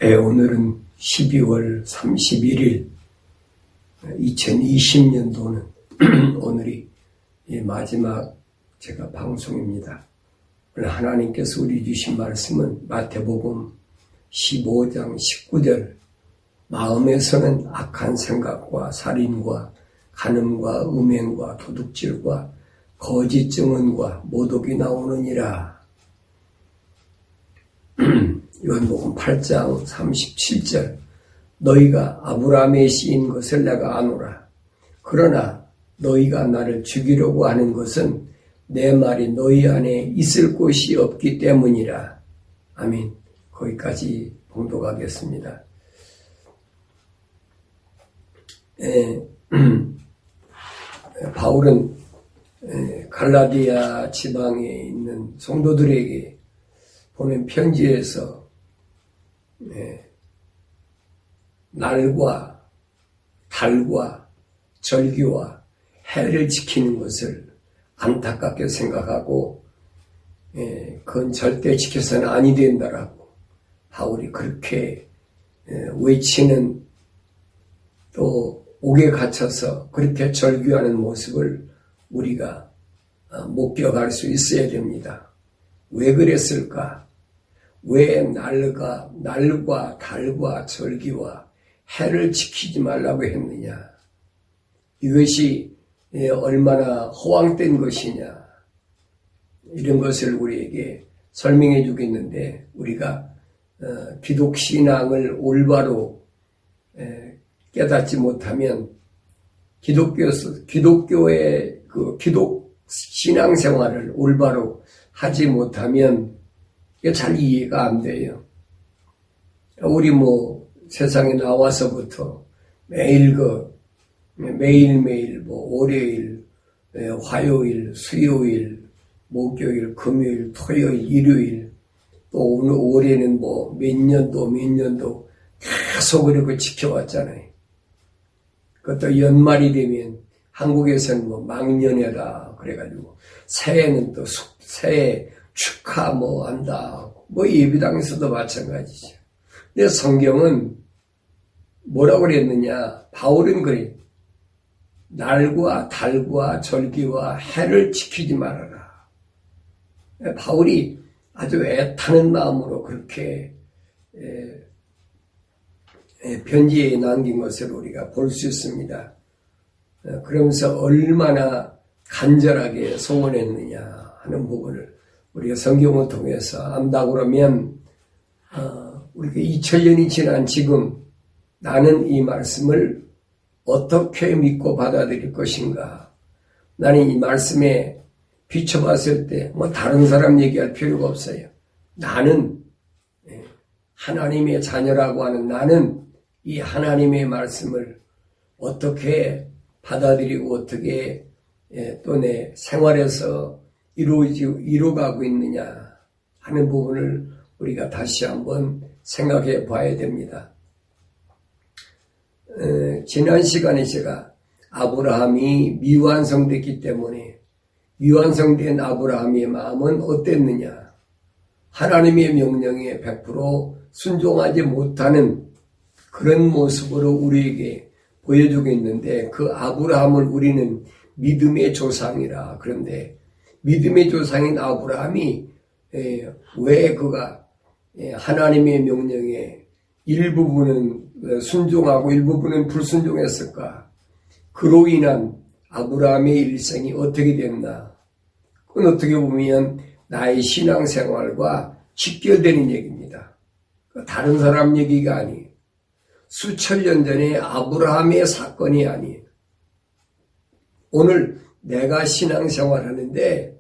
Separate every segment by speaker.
Speaker 1: 오늘은 12월 31일 2020년도는 오늘이 마지막 제가 방송입니다. 오늘 하나님께서 우리 주신 말씀은 마태복음 15장 19절 마음에서는 악한 생각과 살인과 간음과 음행과 도둑질과 거짓 증언과 모독이 나오느니라. 요한복음 8장 37절 너희가 아브라함의 씨인 것을 내가 아노라. 그러나 너희가 나를 죽이려고 하는 것은 내 말이 너희 안에 있을 곳이 없기 때문이라. 아멘. 거기까지 봉독하겠습니다. 바울은 갈라디아 지방에 있는 성도들에게 보낸 편지에서 날과 달과 절기와 해를 지키는 것을 안타깝게 생각하고 그건 절대 지켜서는 아니 된다라고 바울이 그렇게 외치는, 또 옥에 갇혀서 그렇게 절규하는 모습을 우리가 목격할 수 있어야 됩니다. 왜 그랬을까? 왜 날과 달과 절기와 해를 지키지 말라고 했느냐? 이것이 얼마나 허황된 것이냐? 이런 것을 우리에게 설명해 주겠는데, 우리가 기독신앙을 올바로 깨닫지 못하면 기독교의 기독 신앙생활을 올바로 하지 못하면 이게 잘 이해가 안 돼요. 우리 세상에 나와서부터 매일매일 월요일, 화요일, 수요일, 목요일, 금요일, 토요일, 일요일, 또 오늘 올해는 몇 년도 계속 그렇게 지켜왔잖아요. 그것도 연말이 되면 한국에서는 망년회다 그래가지고 새해는 또 새해 축하 한다. 예배당에서도 마찬가지죠. 근데 성경은 뭐라고 그랬느냐? 바울은 그래. 날과 달과 절기와 해를 지키지 말아라. 바울이 아주 애타는 마음으로 그렇게 편지에 남긴 것을 우리가 볼 수 있습니다. 그러면서 얼마나 간절하게 소원했느냐 하는 부분을 우리가 성경을 통해서 안다고 그러면 우리가 2000년이 지난 지금 나는 이 말씀을 어떻게 믿고 받아들일 것인가? 나는 이 말씀에 비춰봤을 때 다른 사람 얘기할 필요가 없어요. 나는 하나님의 자녀라고 하는 나는 이 하나님의 말씀을 어떻게 받아들이고 어떻게 또 내 생활에서 이루어가고 있느냐 하는 부분을 우리가 다시 한번 생각해 봐야 됩니다. 지난 시간에 제가 아브라함이 미완성됐기 때문에 미완성된 아브라함의 마음은 어땠느냐? 하나님의 명령에 100% 순종하지 못하는 그런 모습으로 우리에게 보여주고 있는데, 그 아브라함을 우리는 믿음의 조상이라. 그런데 믿음의 조상인 아브라함이 왜 그가 하나님의 명령에 일부분은 순종하고 일부분은 불순종했을까? 그로 인한 아브라함의 일생이 어떻게 됐나? 그건 어떻게 보면 나의 신앙생활과 직결되는 얘기입니다. 다른 사람 얘기가 아니에요. 수천 년 전에 아브라함의 사건이 아니에요. 오늘 내가 신앙생활 하는데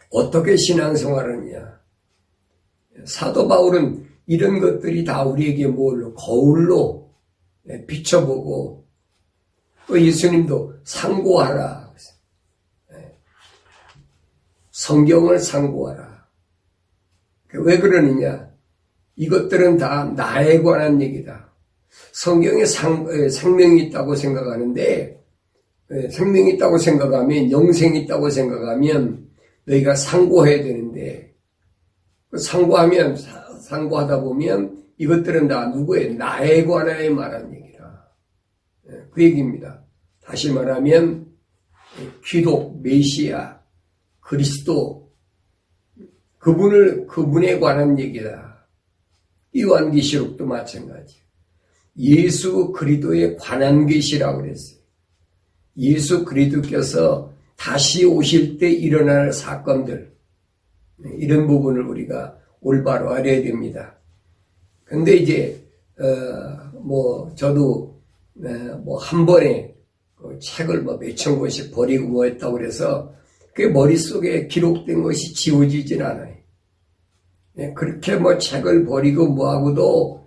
Speaker 1: 어떻게 신앙생활 하느냐? 사도 바울은 이런 것들이 다 우리에게 거울로 비춰보고, 또 예수님도 상고하라. 성경을 상고하라. 왜 그러느냐? 이것들은 다 나에 관한 얘기다. 성경에 생명이 있다고 생각하는데, 생명이 있다고 생각하면, 영생이 있다고 생각하면 너희가 상고해야 되는데, 상고하다 보면 이것들은 다 누구의? 나에 관하여 말한 얘기라. 그 얘기입니다. 다시 말하면 기독, 메시아, 그리스도 그분에 관한 얘기다. 요한계시록도 마찬가지. 예수 그리스도에 관한 계시라고 그랬어요. 예수 그리스도께서 다시 오실 때 일어날 사건들, 이런 부분을 우리가 올바로 알아야 됩니다. 근데 이제 저도 한 번에 책을 몇천 권씩 버리고 뭐 했다고 그래서 그 머릿속에 기록된 것이 지워지진 않아요. 그렇게 책을 버리고 뭐하고도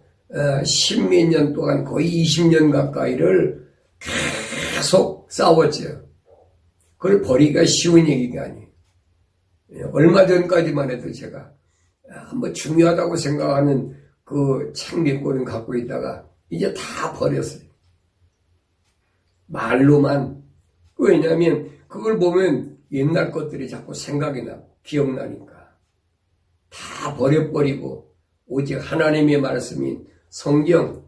Speaker 1: 십몇 년 동안 거의 20년 가까이를 계속 싸웠죠. 그걸 버리기가 쉬운 얘기가 아니에요. 얼마 전까지만 해도 제가 한번 중요하다고 생각하는 그 책 몇 권을 갖고 있다가 이제 다 버렸어요. 말로만. 왜냐하면 그걸 보면 옛날 것들이 자꾸 생각이 나고 기억나니까. 다 버려버리고 오직 하나님의 말씀인 성경만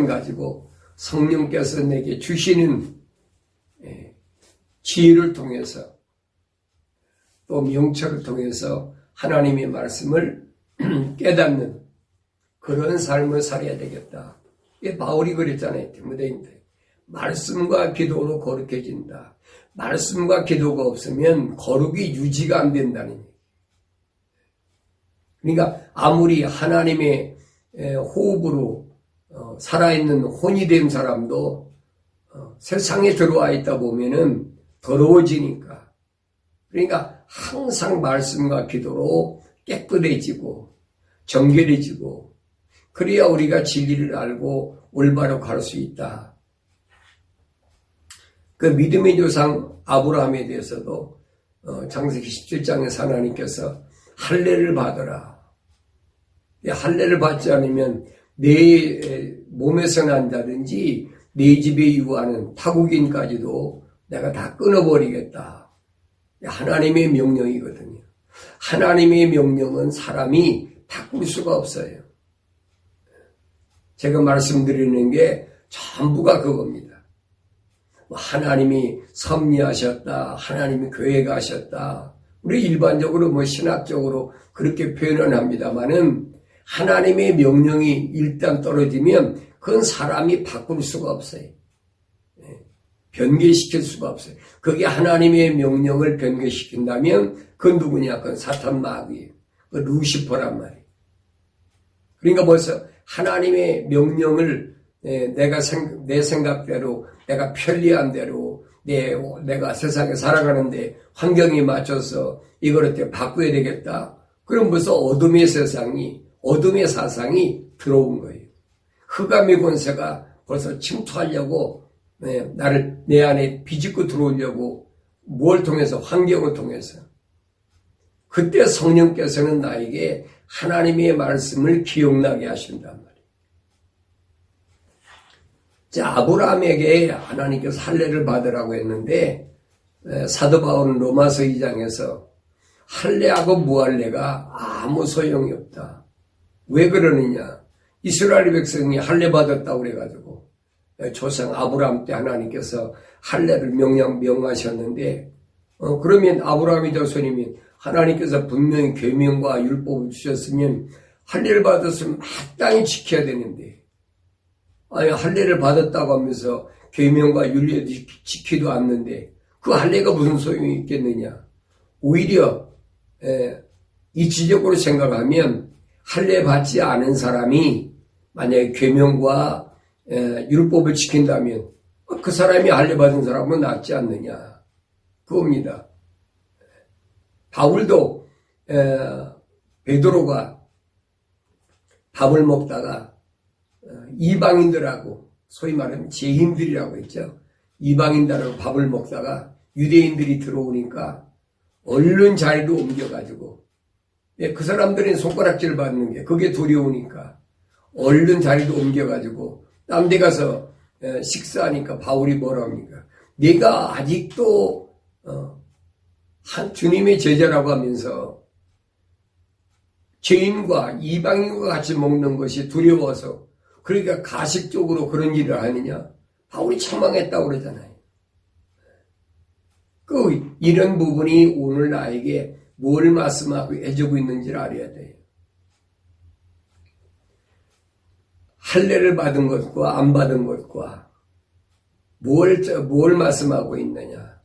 Speaker 1: 가지고 성령께서 내게 주시는 지혜를 통해서 또 명철을 통해서 하나님의 말씀을 깨닫는 그런 삶을 살아야 되겠다. 바울이 그랬잖아요. 디모데인데 말씀과 기도로 거룩해진다. 말씀과 기도가 없으면 거룩이 유지가 안 된다는 얘기. 그러니까 아무리 하나님의 호흡으로 살아있는 혼이 된 사람도 세상에 들어와 있다 보면은 더러워지니까. 그러니까 항상 말씀과 기도로 깨끗해지고 정결해지고 그래야 우리가 진리를 알고 올바로 갈 수 있다. 그 믿음의 조상 아브라함에 대해서도 창세기 17장에서 하나님께서 할례를 받으라. 할례를 받지 않으면 내 몸에서 난다든지 내 집에 유하는 타국인까지도 내가 다 끊어버리겠다. 하나님의 명령이거든요. 하나님의 명령은 사람이 바꿀 수가 없어요. 제가 말씀드리는 게 전부가 그겁니다. 하나님이 섭리하셨다. 하나님이 계획하셨다. 우리 일반적으로 신학적으로 그렇게 표현을 합니다만은 하나님의 명령이 일단 떨어지면 그건 사람이 바꿀 수가 없어요. 변개시킬 수가 없어요. 그게 하나님의 명령을 변개시킨다면 그건 누구냐? 그건 사탄 마귀예요. 그 루시퍼란 말이에요. 그러니까 벌써 하나님의 명령을 내 생각대로 내가 편리한 대로 내가 세상에 살아가는데 환경에 맞춰서 이걸 어떻게 바꿔야 되겠다. 그럼 벌써 어둠의 사상이 들어온 거예요. 흑암의 권세가 벌써 침투하려고 내 안에 비집고 들어오려고 뭘 통해서? 환경을 통해서. 그때 성령께서는 나에게 하나님의 말씀을 기억나게 하신단 말이에요. 자, 아브라함에게 하나님께서 할례를 받으라고 했는데 사도 바울은 로마서 2장에서 할례하고 무할례가 아무 소용이 없다. 왜 그러느냐? 이스라엘 백성이 할례 받았다고 그래가지고 조상 아브라함 때 하나님께서 할례를 명하셨는데 그러면 아브라함이 자손이면 하나님께서 분명히 계명과 율법을 주셨으면 할례를 받았으면 마땅히 지켜야 되는데 아니 할례를 받았다고 하면서 계명과 율례 지키지도 않는데 그 할례가 무슨 소용이 있겠느냐. 오히려 이치적으로 생각하면 할례 받지 않은 사람이 만약에 계명과 율법을 지킨다면 그 사람이 할례 받은 사람은 낫지 않느냐. 그겁니다. 바울도 베드로가 밥을 먹다가 이방인들하고 소위 말하면 죄인들이라고 했죠. 이방인들하고 밥을 먹다가 유대인들이 들어오니까 얼른 자리로 옮겨가지고 그 사람들은 손가락질 받는 게 그게 두려우니까 얼른 자리로 옮겨가지고 딴 데 가서 식사하니까 바울이 뭐라 합니까? 내가 아직도 한 주님의 제자라고 하면서 죄인과 이방인과 같이 먹는 것이 두려워서 그러니까 가식적으로 그런 일을 하느냐? 바울이 책망했다고 그러잖아요. 이런 부분이 오늘 나에게 뭘 말씀하고 해주고 있는지를 알아야 돼요. 할례를 받은 것과 안 받은 것과 뭘 말씀하고 있느냐?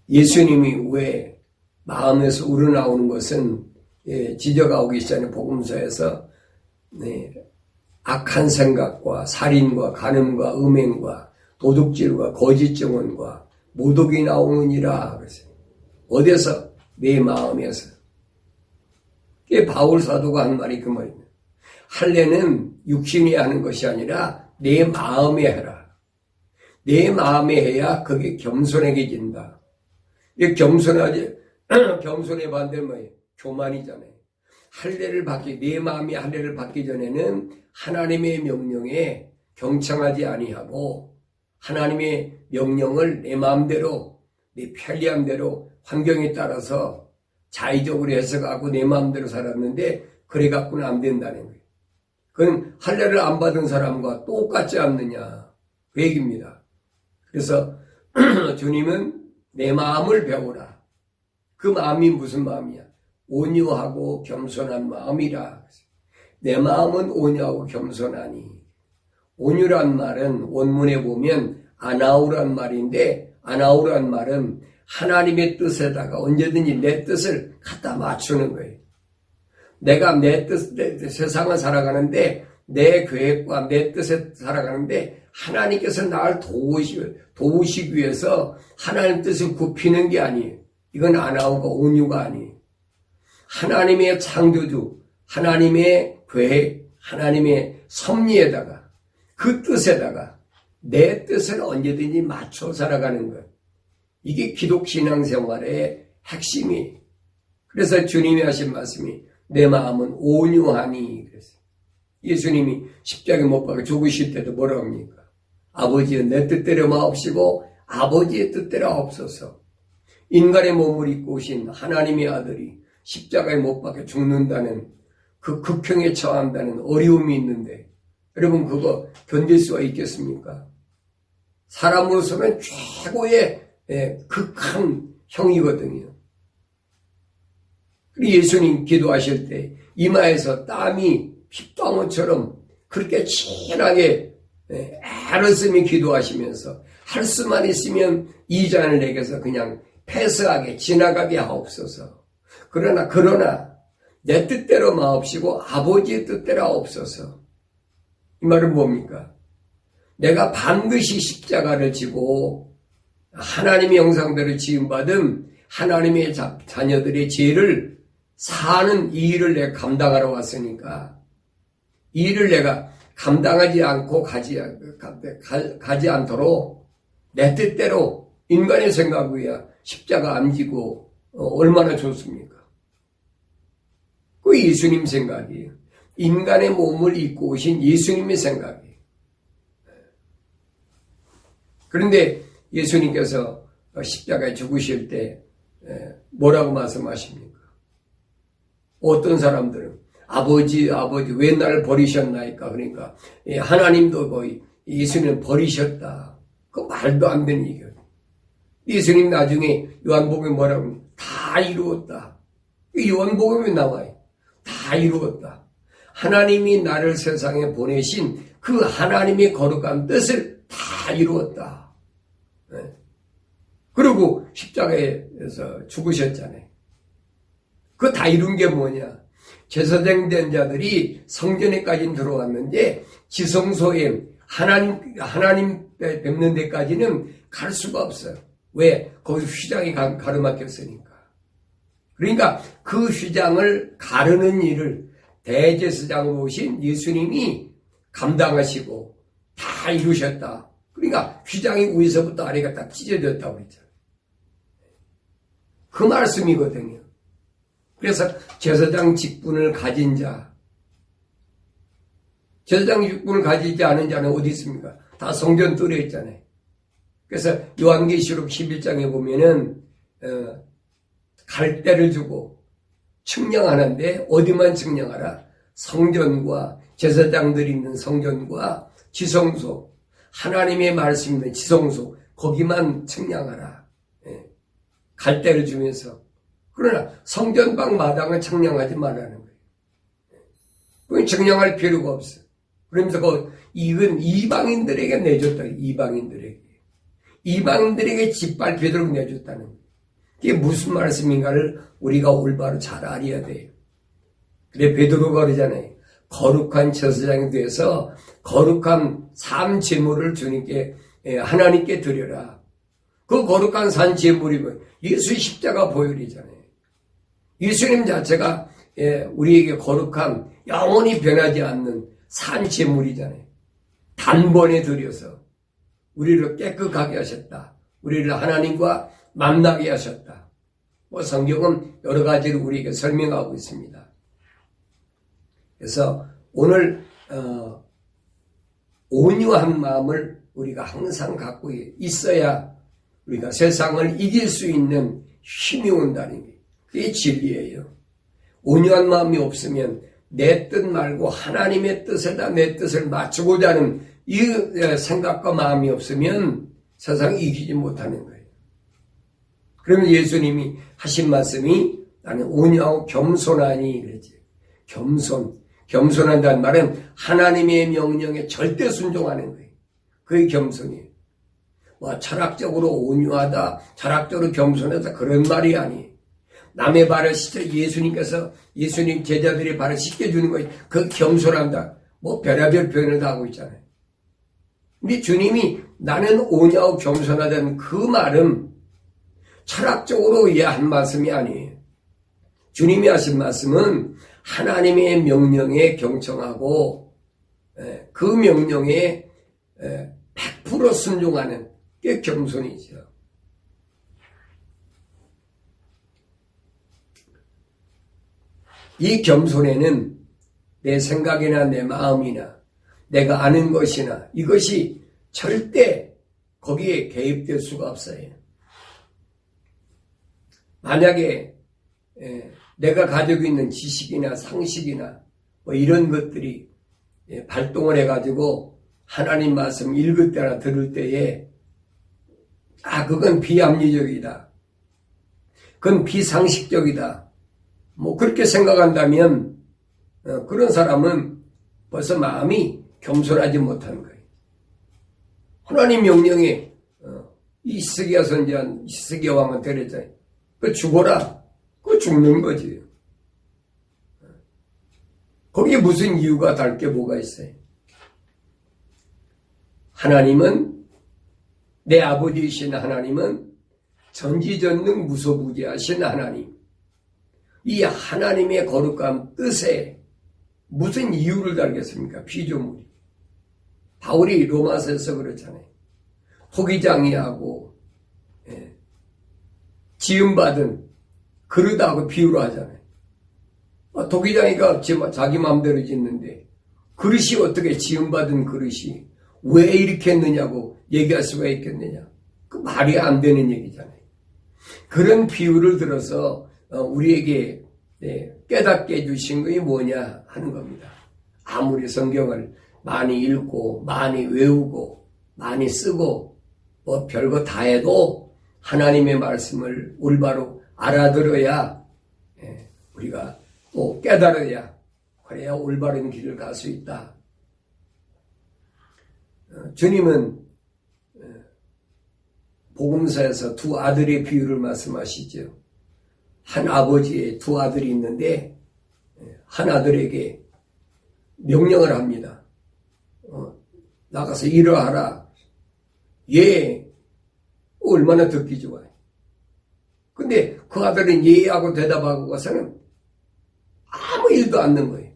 Speaker 1: 예수님이 왜 마음에서 우러나오는 것은 지적하고 계시잖아요. 복음서에서 악한 생각과 살인과 간음과 음행과 도둑질과 거짓 증언과 모독이 나오느니라. 어디서? 내 마음에서. 이게 바울 사도가 한 말이 그 말입니다. 할례는 육신이 하는 것이 아니라 내 마음에 해라. 내 마음에 해야 그게 겸손해진다. 이게 겸손의 반대는 뭐예요? 교만이잖아요. 내 마음이 할례를 받기 전에는 하나님의 명령에 경청하지 아니하고 하나님의 명령을 내 마음대로 내 편리함대로 환경에 따라서 자의적으로 해석하고 내 마음대로 살았는데 그래 갖고는 안 된다는 거예요. 그건 할례를 안 받은 사람과 똑같지 않느냐 그 얘기입니다. 그래서 주님은 내 마음을 배우라. 그 마음이 무슨 마음이야? 온유하고 겸손한 마음이라. 내 마음은 온유하고 겸손하니. 온유란 말은 원문에 보면 아나우란 말인데 아나우란 말은 하나님의 뜻에다가 언제든지 내 뜻을 갖다 맞추는 거예요. 내가 내 세상을 살아가는데 내 계획과 내 뜻에 살아가는데 하나님께서 나를 도우시기 위해서 하나님 뜻을 굽히는 게 아니에요. 이건 아나우가 온유가 아니에요. 하나님의 창조주, 하나님의 계획, 하나님의 섭리에다가 그 뜻에다가 내 뜻을 언제든지 맞춰 살아가는 것. 이게 기독신앙생활의 핵심이에요. 그래서 주님이 하신 말씀이 내 마음은 온유하니 그랬어요. 예수님이 십자가에 못 박아 죽으실 때도 뭐라고 합니까? 아버지여 내 뜻대로 마옵시고 아버지의 뜻대로 하옵소서. 인간의 몸을 입고 오신 하나님의 아들이 십자가에 못 박혀 죽는다는 그 극형에 처한다는 어려움이 있는데 여러분 그거 견딜 수가 있겠습니까? 사람으로서는 최고의 극한 형이거든요. 그리고 예수님 기도하실 때 이마에서 땀이 핏방울처럼 그렇게 진하게 애를 기도하시면서 할 수만 있으면 이 잔을 내게서 그냥 패스하게 지나가게 하옵소서. 그러나 내 뜻대로 마옵시고 아버지의 뜻대로 하옵소서. 이 말은 뭡니까? 내가 반드시 십자가를 지고 하나님의 형상대로 지음받은 하나님의 자녀들의 죄를 사는 이 일을 내가 감당하러 왔으니까 이 일을 내가 감당하지 않고 가지 않도록 내 뜻대로 인간의 생각이야 십자가 안 지고 얼마나 좋습니까? 그 예수님 생각이에요. 인간의 몸을 입고 오신 예수님의 생각이에요. 그런데 예수님께서 십자가에 죽으실 때 뭐라고 말씀하십니까? 어떤 사람들은 아버지 왜 나를 버리셨나이까? 그러니까 하나님도 예수님을 버리셨다. 그 말도 안 되는 얘기예요. 예수님 나중에 요한복음에 뭐라고 합니까? 다 이루었다. 요한복음에 나와요. 다 이루었다. 하나님이 나를 세상에 보내신 그 하나님의 거룩한 뜻을 다 이루었다. 그리고 십자가에서 죽으셨잖아요. 그 다 이룬 게 뭐냐? 제사장된 자들이 성전에까지는 들어왔는데 지성소에 하나님 뵙는 데까지는 갈 수가 없어요. 왜? 거기 휘장이 가로막혔으니까. 그러니까 그 휘장을 가르는 일을 대제사장으로 오신 예수님이 감당하시고 다 이루셨다. 그러니까 휘장이 위에서부터 아래가 딱 찢어졌다고 그랬잖아요. 그 말씀이거든요. 그래서 제사장 직분을 가진 자, 제사장 직분을 가지지 않은 자는 어디 있습니까? 다 성전 뜰에 있잖아요. 그래서 요한계시록 11장에 보면은 갈대를 주고 측량하는데 어디만 측량하라? 성전과 제사장들이 있는 성전과 지성소, 하나님의 말씀 있는 지성소, 거기만 측량하라. 갈대를 주면서. 그러나 성전방 마당은 측량하지 말라는 거예요. 그건 측량할 필요가 없어. 그러면서 이건 이방인들에게 내줬다. 이방인들에게 짓밟히도록 내줬다는 거예요. 이게 무슨 말씀인가를 우리가 올바로 잘 알아야 돼요. 그래 베드로가 그러잖아요. 거룩한 제사장이 돼서 거룩한 삶 제물을 주님께 하나님께 드려라. 그 거룩한 산 제물이 뭐 예수의 십자가 보혈이잖아요. 예수님 자체가 우리에게 거룩한 영원히 변하지 않는 산 제물이잖아요. 단번에 드려서 우리를 깨끗하게 하셨다. 우리를 하나님과 만나게 하셨다. 뭐 성경은 여러 가지로 우리에게 설명하고 있습니다. 그래서 오늘 온유한 마음을 우리가 항상 갖고 있어야 우리가 세상을 이길 수 있는 힘이 온다는 게 그게 진리예요. 온유한 마음이 없으면 내 뜻 말고 하나님의 뜻에다 내 뜻을 맞추고자 하는 이 생각과 마음이 없으면 세상을 이기지 못하는 거예요. 그러면 예수님이 하신 말씀이 나는 온유하고 겸손하니 그랬지. 겸손한다는 말은 하나님의 명령에 절대 순종하는 거예요. 그게 겸손이에요. 뭐 철학적으로 온유하다, 철학적으로 겸손하다 그런 말이 아니에요. 남의 발을 예수님 제자들의 발을 씻겨주는 거예요. 그 겸손한다. 뭐 별의별 표현을 다 하고 있잖아요. 근데 주님이 나는 온유하고 겸손하다는 그 말은 철학적으로 한 말씀이 아니에요. 주님이 하신 말씀은 하나님의 명령에 경청하고 그 명령에 100% 순종하는 게 겸손이죠. 이 겸손에는 내 생각이나 내 마음이나 내가 아는 것이나 이것이 절대 거기에 개입될 수가 없어요. 만약에 내가 가지고 있는 지식이나 상식이나 뭐 이런 것들이 발동을 해가지고 하나님 말씀 읽을 때나 들을 때에 그건 비합리적이다. 그건 비상식적이다. 뭐 그렇게 생각한다면 그런 사람은 벌써 마음이 겸손하지 못하는 거예요. 하나님 명령에 이스기야 선지한 이스기야 왕은 때렸잖아요. 그 죽어라. 그 죽는 거지. 거기에 무슨 이유가 다를 게 뭐가 있어요? 하나님은 내 아버지이신 하나님은 전지전능 무소부지하신 하나님. 이 하나님의 거룩한 뜻에 무슨 이유를 달겠습니까? 피조물이. 바울이 로마서에서 그렇잖아요. 토기장이하고 지음받은 그릇하고 비유를 하잖아요. 토기장이가 자기 마음대로 짓는데 그릇이 어떻게 지음받은 그릇이 왜 이렇게 했느냐고 얘기할 수가 있겠느냐. 그 말이 안 되는 얘기잖아요. 그런 비유를 들어서 우리에게 깨닫게 해주신 것이 뭐냐 하는 겁니다. 아무리 성경을 많이 읽고 많이 외우고 많이 쓰고 뭐 별거 다 해도 하나님의 말씀을 올바로 알아들어야 우리가 또 깨달아야 그래야 올바른 길을 갈 수 있다. 주님은 복음서에서 두 아들의 비유를 말씀하시죠. 한 아버지의 두 아들이 있는데 한 아들에게 명령을 합니다. 나가서 일을 하라. 예, 얼마나 듣기 좋아요. 근데 그 아들은 예하고 대답하고 가서는 아무 일도 않는 거예요.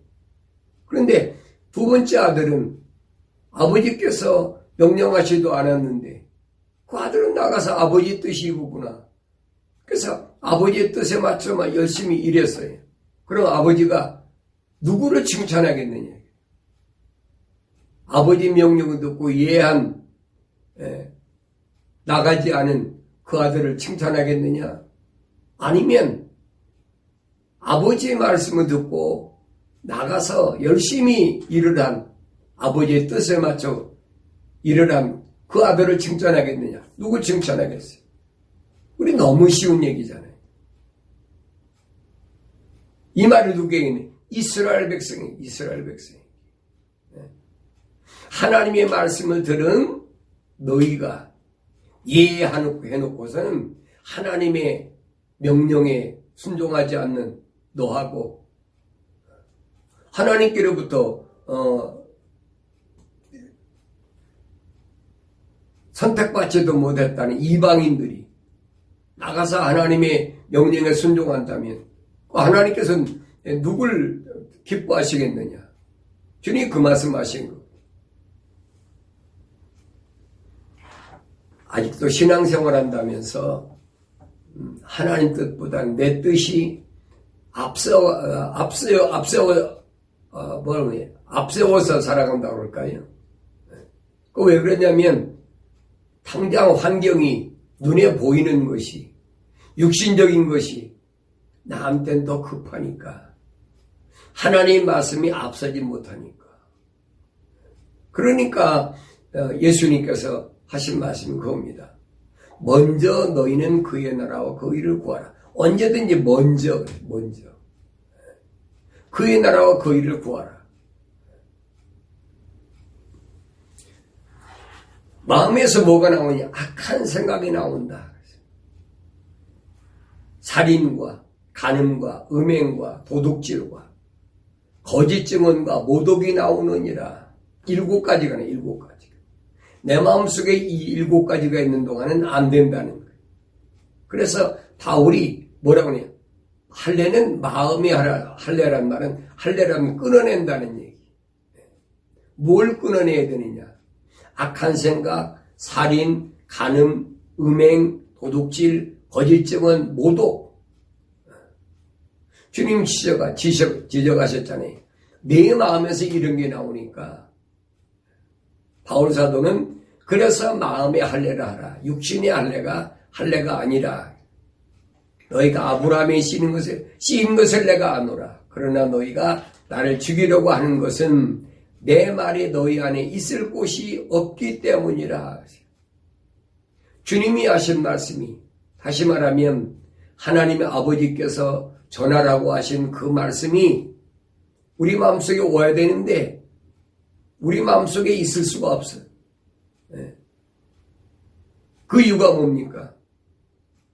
Speaker 1: 그런데 두 번째 아들은 아버지께서 명령하지도 않았는데 그 아들은 나가서 아버지 뜻이 이거구나. 그래서 아버지의 뜻에 맞춰 열심히 일했어요. 그럼 아버지가 누구를 칭찬하겠느냐. 아버지 명령을 듣고 예한 나가지 않은 그 아들을 칭찬하겠느냐. 아니면 아버지의 말씀을 듣고 나가서 열심히 일을 한 아버지의 뜻에 맞춰 일을 한 그 아들을 칭찬하겠느냐? 누구 칭찬하겠어요? 우리 너무 쉬운 얘기잖아요. 이 말을 누구에게 있는? 이스라엘 백성이. 하나님의 말씀을 들은 너희가 예해놓고서는 하나님의 명령에 순종하지 않는 너하고 하나님께로부터 선택받지도 못했다는 이방인들이 나가서 하나님의 명령에 순종한다면 하나님께서는 누굴 기뻐하시겠느냐? 주님이 그 말씀하신 거. 아직도 신앙생활 한다면서 하나님 뜻보다는 내 뜻이 앞세워서 살아간다고 그럴까요? 왜 그러냐면 당장 환경이 눈에 보이는 것이 육신적인 것이 나한테는 더 급하니까 하나님의 말씀이 앞서지 못하니까 그러니까 예수님께서 하신 말씀이 그겁니다. 먼저 너희는 그의 나라와 그 의를 구하라. 언제든지 먼저 그의 나라와 그 의를 구하라. 마음에서 뭐가 나오냐? 악한 생각이 나온다. 살인과 간음과 음행과 도둑질과 거짓 증언과 모독이 나오느니라. 7가지가 네, 7가지가. 내 마음속에 이 7가지가 있는 동안은 안 된다는 거예요. 그래서 바울이 뭐라고 해요? 할례는 마음이 할례란 말은 할례라면 끊어낸다는 얘기. 뭘 끊어내야 되느냐? 악한 생각, 살인, 간음, 음행, 도둑질, 거짓 증언, 모독. 주님 지적하셨잖아요. 내 마음에서 이런 게 나오니까 바울 사도는 그래서 마음의 할례라 하라. 육신의 할례가 아니라 너희가 아브라함이 씌인 것을 내가 아노라. 그러나 너희가 나를 죽이려고 하는 것은 내 말이 너희 안에 있을 곳이 없기 때문이라. 주님이 하신 말씀이 다시 말하면 하나님의 아버지께서 전하라고 하신 그 말씀이 우리 마음속에 와야 되는데 우리 마음속에 있을 수가 없어요. 그 이유가 뭡니까?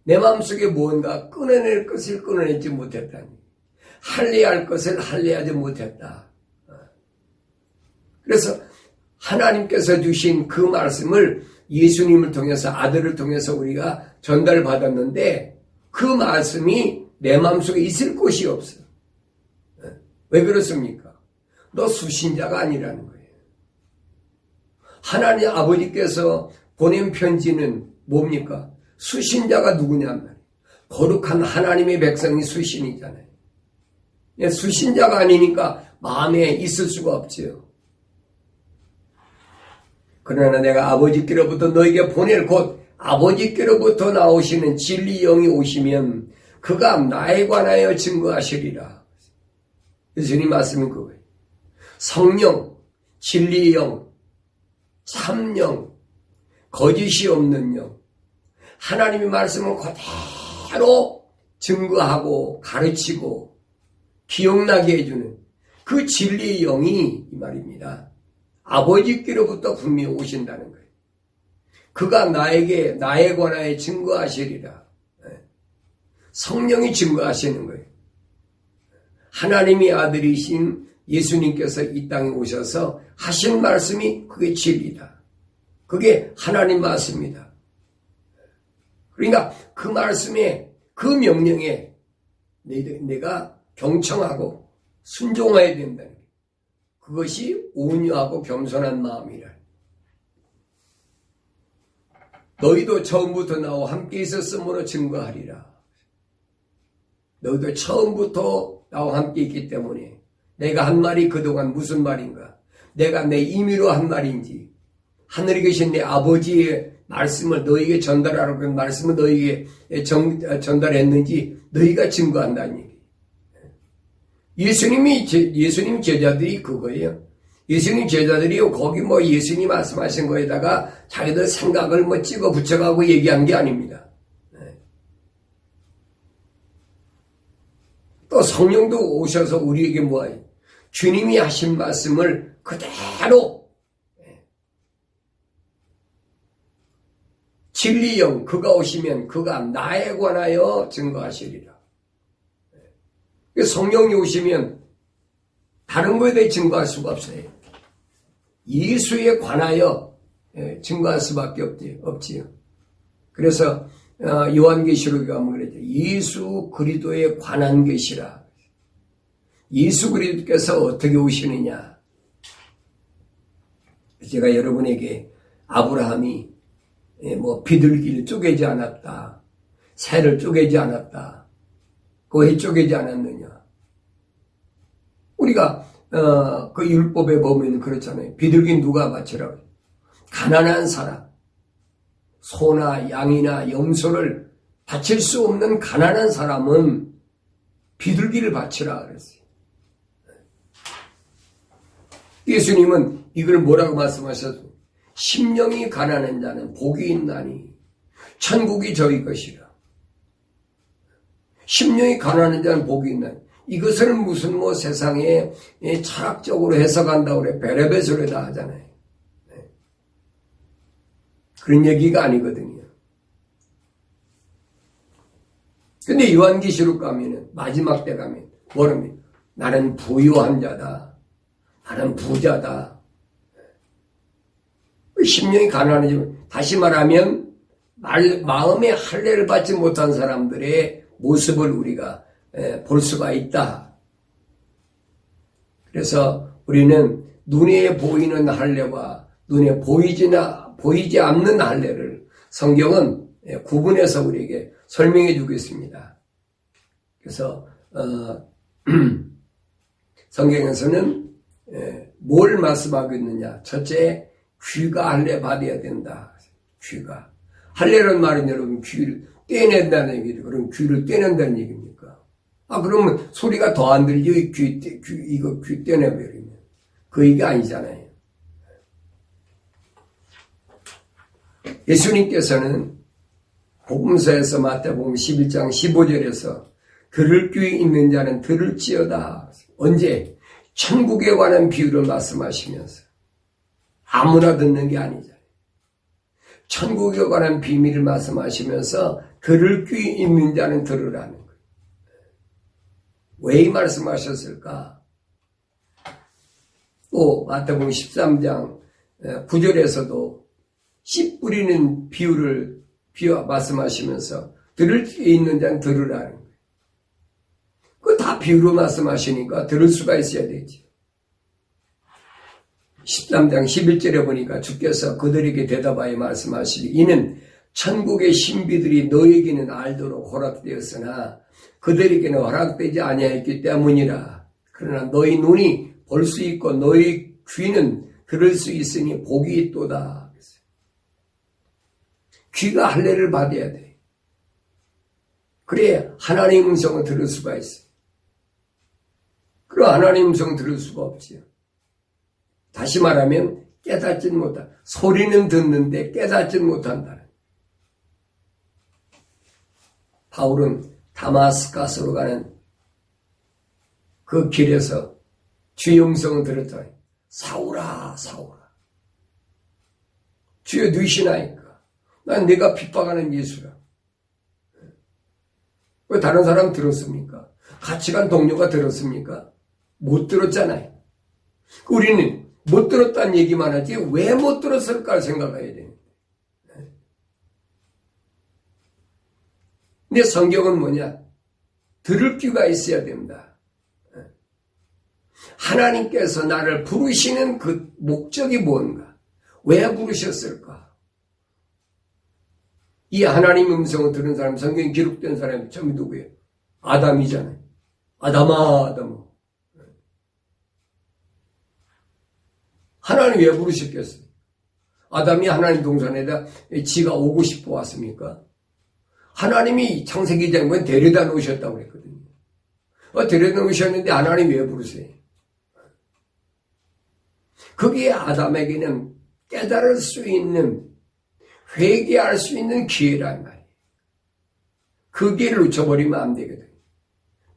Speaker 1: 내 마음속에 무언가 끊어낼 것을 끊어내지 못했다니. 할례할 것을 할례하지 못했다. 그래서 하나님께서 주신 그 말씀을 예수님을 통해서 아들을 통해서 우리가 전달받았는데 그 말씀이 내 마음속에 있을 곳이 없어요. 왜 그렇습니까? 너 수신자가 아니라는 거예요. 하나님 아버지께서 보낸 편지는 뭡니까? 수신자가 누구냐면 거룩한 하나님의 백성이 수신이잖아요. 수신자가 아니니까 마음에 있을 수가 없지요. 그러나 내가 아버지께로부터 너에게 보낼 곧 아버지께로부터 나오시는 진리 영이 오시면 그가 나에 관하여 증거하시리라. 예수님 말씀은 그거예요. 성령, 진리 영, 참영, 거짓이 없는 영. 하나님의 말씀은 그대로 증거하고 가르치고 기억나게 해주는 그 진리의 영이 이 말입니다. 아버지께로부터 분명히 오신다는 거예요. 그가 나에게 나에 관하여 증거하시리라. 성령이 증거하시는 거예요. 하나님의 아들이신 예수님께서 이 땅에 오셔서 하신 말씀이 그게 진리다. 그게 하나님 말씀이다. 그러니까 그 말씀에 그 명령에 내가 경청하고 순종해야 된다는 거예요. 그것이 온유하고 겸손한 마음이라. 너희도 처음부터 나와 함께 있었으므로 증거하리라. 너희도 처음부터 나와 함께 있기 때문에 내가 한 말이 그동안 무슨 말인가? 내가 내 임의로 한 말인지 하늘에 계신 내 아버지의 말씀을 너희에게 전달하라고 한 말씀을 너희에게 전달했는지 너희가 증거한다는 얘기. 예수님 제자들이 그거예요. 예수님 제자들이 거기 예수님 말씀하신 거에다가 자기들 생각을 찍어 붙여가고 얘기한 게 아닙니다. 또 성령도 오셔서 우리에게 뭐예요? 주님이 하신 말씀을 그대로 진리영 그가 오시면 그가 나에 관하여 증거하시리라. 성령이 오시면 다른 거에 대해 증거할 수가 없어요. 예수에 관하여 증거할 수밖에 없지요. 그래서 요한계시록에 가면 그랬죠. 예수 그리스도에 관한 것이라. 예수 그리스도께서 어떻게 오시느냐. 제가 여러분에게 아브라함이 비둘기를 쪼개지 않았다. 새를 쪼개지 않았다. 왜 쪼개지 않았느냐. 우리가 그 율법에 보면 그렇잖아요. 비둘기 누가 바치라고. 가난한 사람. 소나 양이나 염소를 바칠 수 없는 가난한 사람은 비둘기를 바치라 그랬어요. 예수님은 이걸 뭐라고 말씀하셨어요? 심령이 가난한 자는 복이 있나니 천국이 저희 것이라. 심령이 가난한 자는 복이 있나니. 이것을 무슨 세상에 철학적으로 해석한다고 그래. 베레베소리다 하잖아요. 그런 얘기가 아니거든요. 근데 요한계시록 가면은, 마지막 때 가면, 뭐랍니까? 나는 부유한 자다. 나는 부자다. 심령이 가난해지고, 다시 말하면, 마음의 할례를 받지 못한 사람들의 모습을 우리가 볼 수가 있다. 그래서 우리는 눈에 보이는 할례와 눈에 보이지 않는 할례를 성경은 구분해서 우리에게 설명해 주고 있습니다. 그래서 성경에서는 뭘 말씀하고 있느냐. 첫째, 귀가 할례 받아야 된다. 귀가. 할례라는 말은 여러분 귀를 떼낸다는 얘기죠. 그럼 귀를 떼낸다는 얘기입니까? 그러면 소리가 더 안 들리죠. 이거 귀 떼내버리면. 그 얘기 아니잖아요. 예수님께서는 복음서에서 마태복음 11장 15절에서 들을 귀 있는 자는 들을지어다. 언제? 천국에 관한 비유를 말씀하시면서 아무나 듣는 게 아니잖아요. 천국에 관한 비밀을 말씀하시면서 들을 귀 있는 자는 들으라는 거예요. 왜 이 말씀하셨을까? 또 마태복음 13장 9절에서도 씨 뿌리는 비유 말씀하시면서 들을 귀 있는 자는 들으라는 거예요. 그거 다 비유로 말씀하시니까 들을 수가 있어야 되지. 13장 11절에 보니까 주께서 그들에게 대답하여 말씀하시니 이는 천국의 신비들이 너에게는 알도록 허락되었으나 그들에게는 허락되지 아니하였기 때문이라. 그러나 너희 눈이 볼 수 있고 너희 귀는 들을 수 있으니 복이 있도다. 귀가 할례를 받아야 돼. 그래야 하나님의 음성을 들을 수가 있어. 그럼 하나님의 음성을 들을 수가 없지요. 다시 말하면 깨닫지는 못한다. 소리는 듣는데 깨닫지는 못한다. 바울은 다마스카스로 가는 그 길에서 주의 음성을 들었더니 사울아 사울아 주여 누이시나이까. 난 내가 핍박하는 예수라. 왜 다른 사람 들었습니까? 같이 간 동료가 들었습니까? 못 들었잖아요. 우리는 못 들었다는 얘기만 하지 왜 못 들었을까 생각해야 돼요. 근데 성경은 뭐냐? 들을 귀가 있어야 된다. 하나님께서 나를 부르시는 그 목적이 뭔가? 왜 부르셨을까? 이 하나님 음성을 들은 사람, 성경에 기록된 사람이 처음이 누구예요? 아담이잖아요. 아담아, 아담아. 하나님 왜 부르셨겠어요? 아담이 하나님 동산에다 지가 오고 싶어 왔습니까? 하나님이 창세기 장관 데려다 놓으셨다고 그랬거든요. 들여놓으셨는데 하나님 왜 부르세요? 거기에 아담에게는 깨달을 수 있는, 회개할 수 있는 기회란 말이에요. 그 기회를 놓쳐버리면 안 되거든.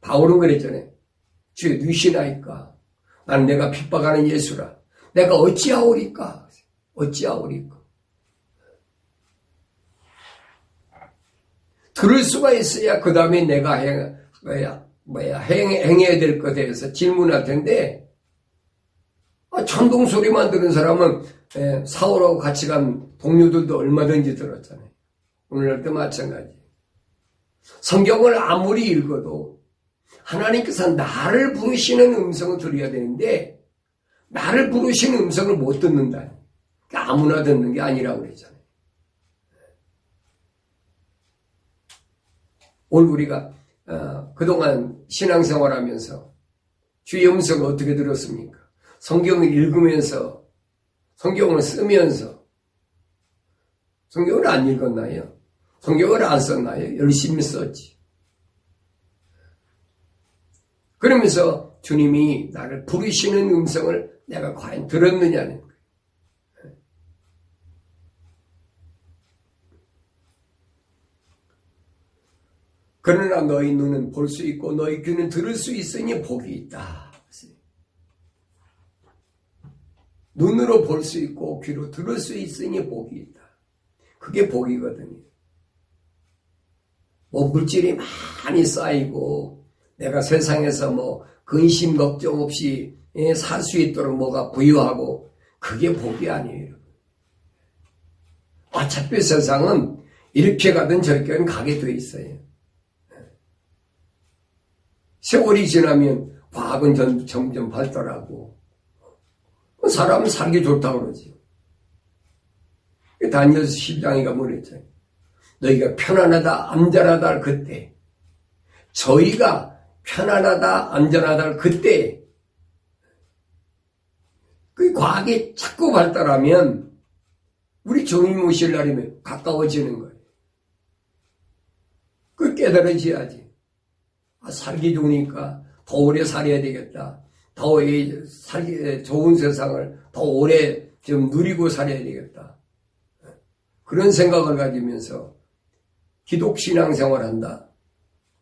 Speaker 1: 바울은 그랬잖아요. 주여 누시나이까? 나는 내가 핍박하는 예수라. 내가 어찌하오리까? 어찌하오리까? 들을 수가 있어야 그 다음에 내가 행해야 될 것에 대해서 질문할 텐데, 천둥 소리만 들은 사람은 사울하고 같이 간 동료들도 얼마든지 들었잖아요. 오늘날도 마찬가지. 성경을 아무리 읽어도 하나님께서 나를 부르시는 음성을 들어야 되는데 나를 부르시는 음성을 못 듣는다. 그러니까 아무나 듣는 게 아니라고 그러잖아요. 오늘 우리가 그동안 신앙생활하면서 주의 음성을 어떻게 들었습니까? 성경을 읽으면서, 성경을 쓰면서, 성경을 안 읽었나요? 성경을 안 썼나요? 열심히 썼지. 그러면서 주님이 나를 부르시는 음성을 내가 과연 들었느냐는 거예요. 그러나 너희 눈은 볼 수 있고 너희 귀는 들을 수 있으니 복이 있다. 눈으로 볼 수 있고 귀로 들을 수 있으니 복이 있다. 그게 복이거든요. 물질이 많이 쌓이고 내가 세상에서 근심 걱정 없이 살 수 있도록 뭐가 부유하고 그게 복이 아니에요. 어차피 세상은 이렇게 가든 저렇게 가게 돼 있어요. 세월이 지나면 과학은 점점 발달하고 사람은 살기 좋다고 그러지. 다니엘 10장이가 뭐랬죠? 너희가 편안하다 안전하다 할 그때, 저희가 편안하다 안전하다 할 그때, 그 과학이 자꾸 발달하면 우리 주님 오실 날이면 가까워지는 거예요. 그 깨달아져야지. 살기 좋으니까 더 오래 살아야 되겠다. 더 살기 좋은 세상을 더 오래 좀 누리고 살아야 되겠다. 그런 생각을 가지면서 기독 신앙생활 한다.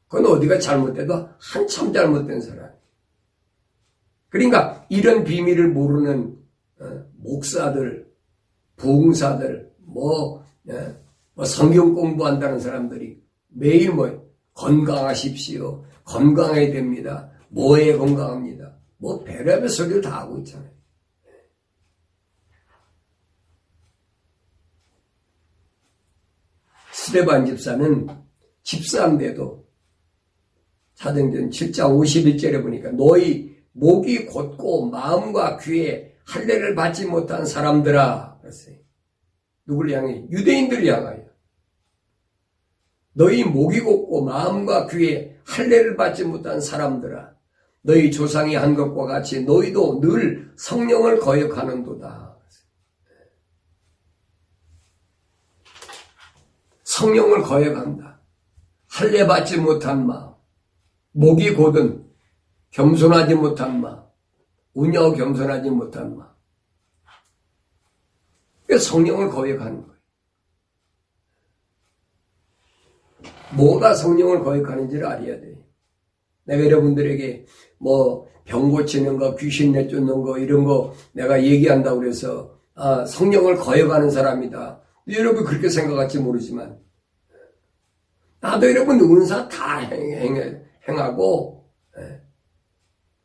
Speaker 1: 그건 어디가 잘못돼도 한참 잘못된 사람. 그러니까 이런 비밀을 모르는 목사들, 부흥사들, 성경 공부한다는 사람들이 매일 건강하십시오. 건강해야 됩니다. 뭐에 건강합니다. 별의별 소리를 다 하고 있잖아요. 스데반 집사는 집사인데도 사도행전 7장 51절에 보니까 너희 목이 곧고 마음과 귀에 할례를 받지 못한 사람들아 그랬어요. 누굴 향해? 유대인들 향하여. 너희 목이 곧고 마음과 귀에 할례를 받지 못한 사람들아 너희 조상이 한 것과 같이 너희도 늘 성령을 거역하는도다. 성령을 거역한다. 할례 받지 못한 마음, 목이 곧은 겸손하지 못한 마음, 우녀 겸손하지 못한 마음. 성령을 거역하는 거예요. 뭐가 성령을 거역하는지를 알아야 돼요. 내가 여러분들에게 병 고치는 거, 귀신 내쫓는 거 이런 거 내가 얘기한다고 그래서 성령을 거역하는 사람이다. 여러분 그렇게 생각할지 모르지만 나도 여러분 은사 다 행하고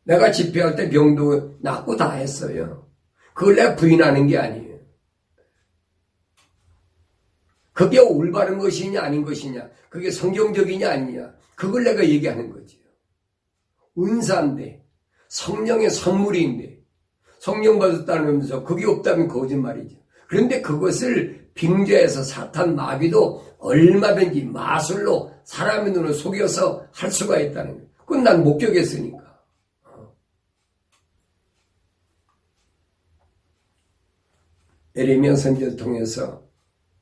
Speaker 1: 내가 집회할 때 병도 낫고 다 했어요. 그걸 내가 부인하는 게 아니에요. 그게 올바른 것이냐 아닌 것이냐, 그게 성경적이냐 아니냐, 그걸 내가 얘기하는 거지요. 은사인데 성령의 선물인데 성령 받았다면서 그게 없다면 거짓말이죠. 그런데 그것을 빙자해서 사탄 마귀도 얼마든지 마술로 사람의 눈을 속여서 할 수가 있다는 거예요. 그건 난 목격했으니까. 예레미야 선지자를 통해서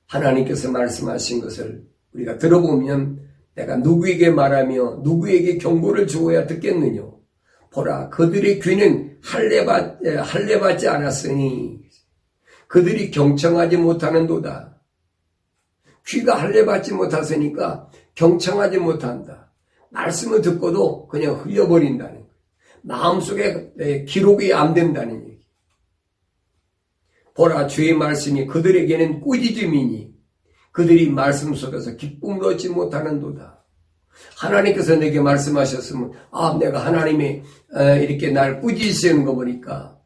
Speaker 1: 하나님께서 말씀하신 것을 우리가 들어보면 내가 누구에게 말하며 누구에게 경고를 주어야 듣겠느냐. 보라, 그들의 귀는 할례받지 않았으니 그들이 경청하지 못하는도다. 귀가 할례받지 못하으니까 경청하지 못한다. 말씀을 듣고도 그냥 흘려버린다는 거예요. 마음속에 기록이 안 된다는 얘기. 보라, 주의 말씀이 그들에게는 꾸짖음이니 그들이 말씀 속에서 기쁨을 얻지 못하는도다. 하나님께서 내게 말씀하셨으면 내가 하나님이 이렇게 날 꾸짖으시는 거 보니까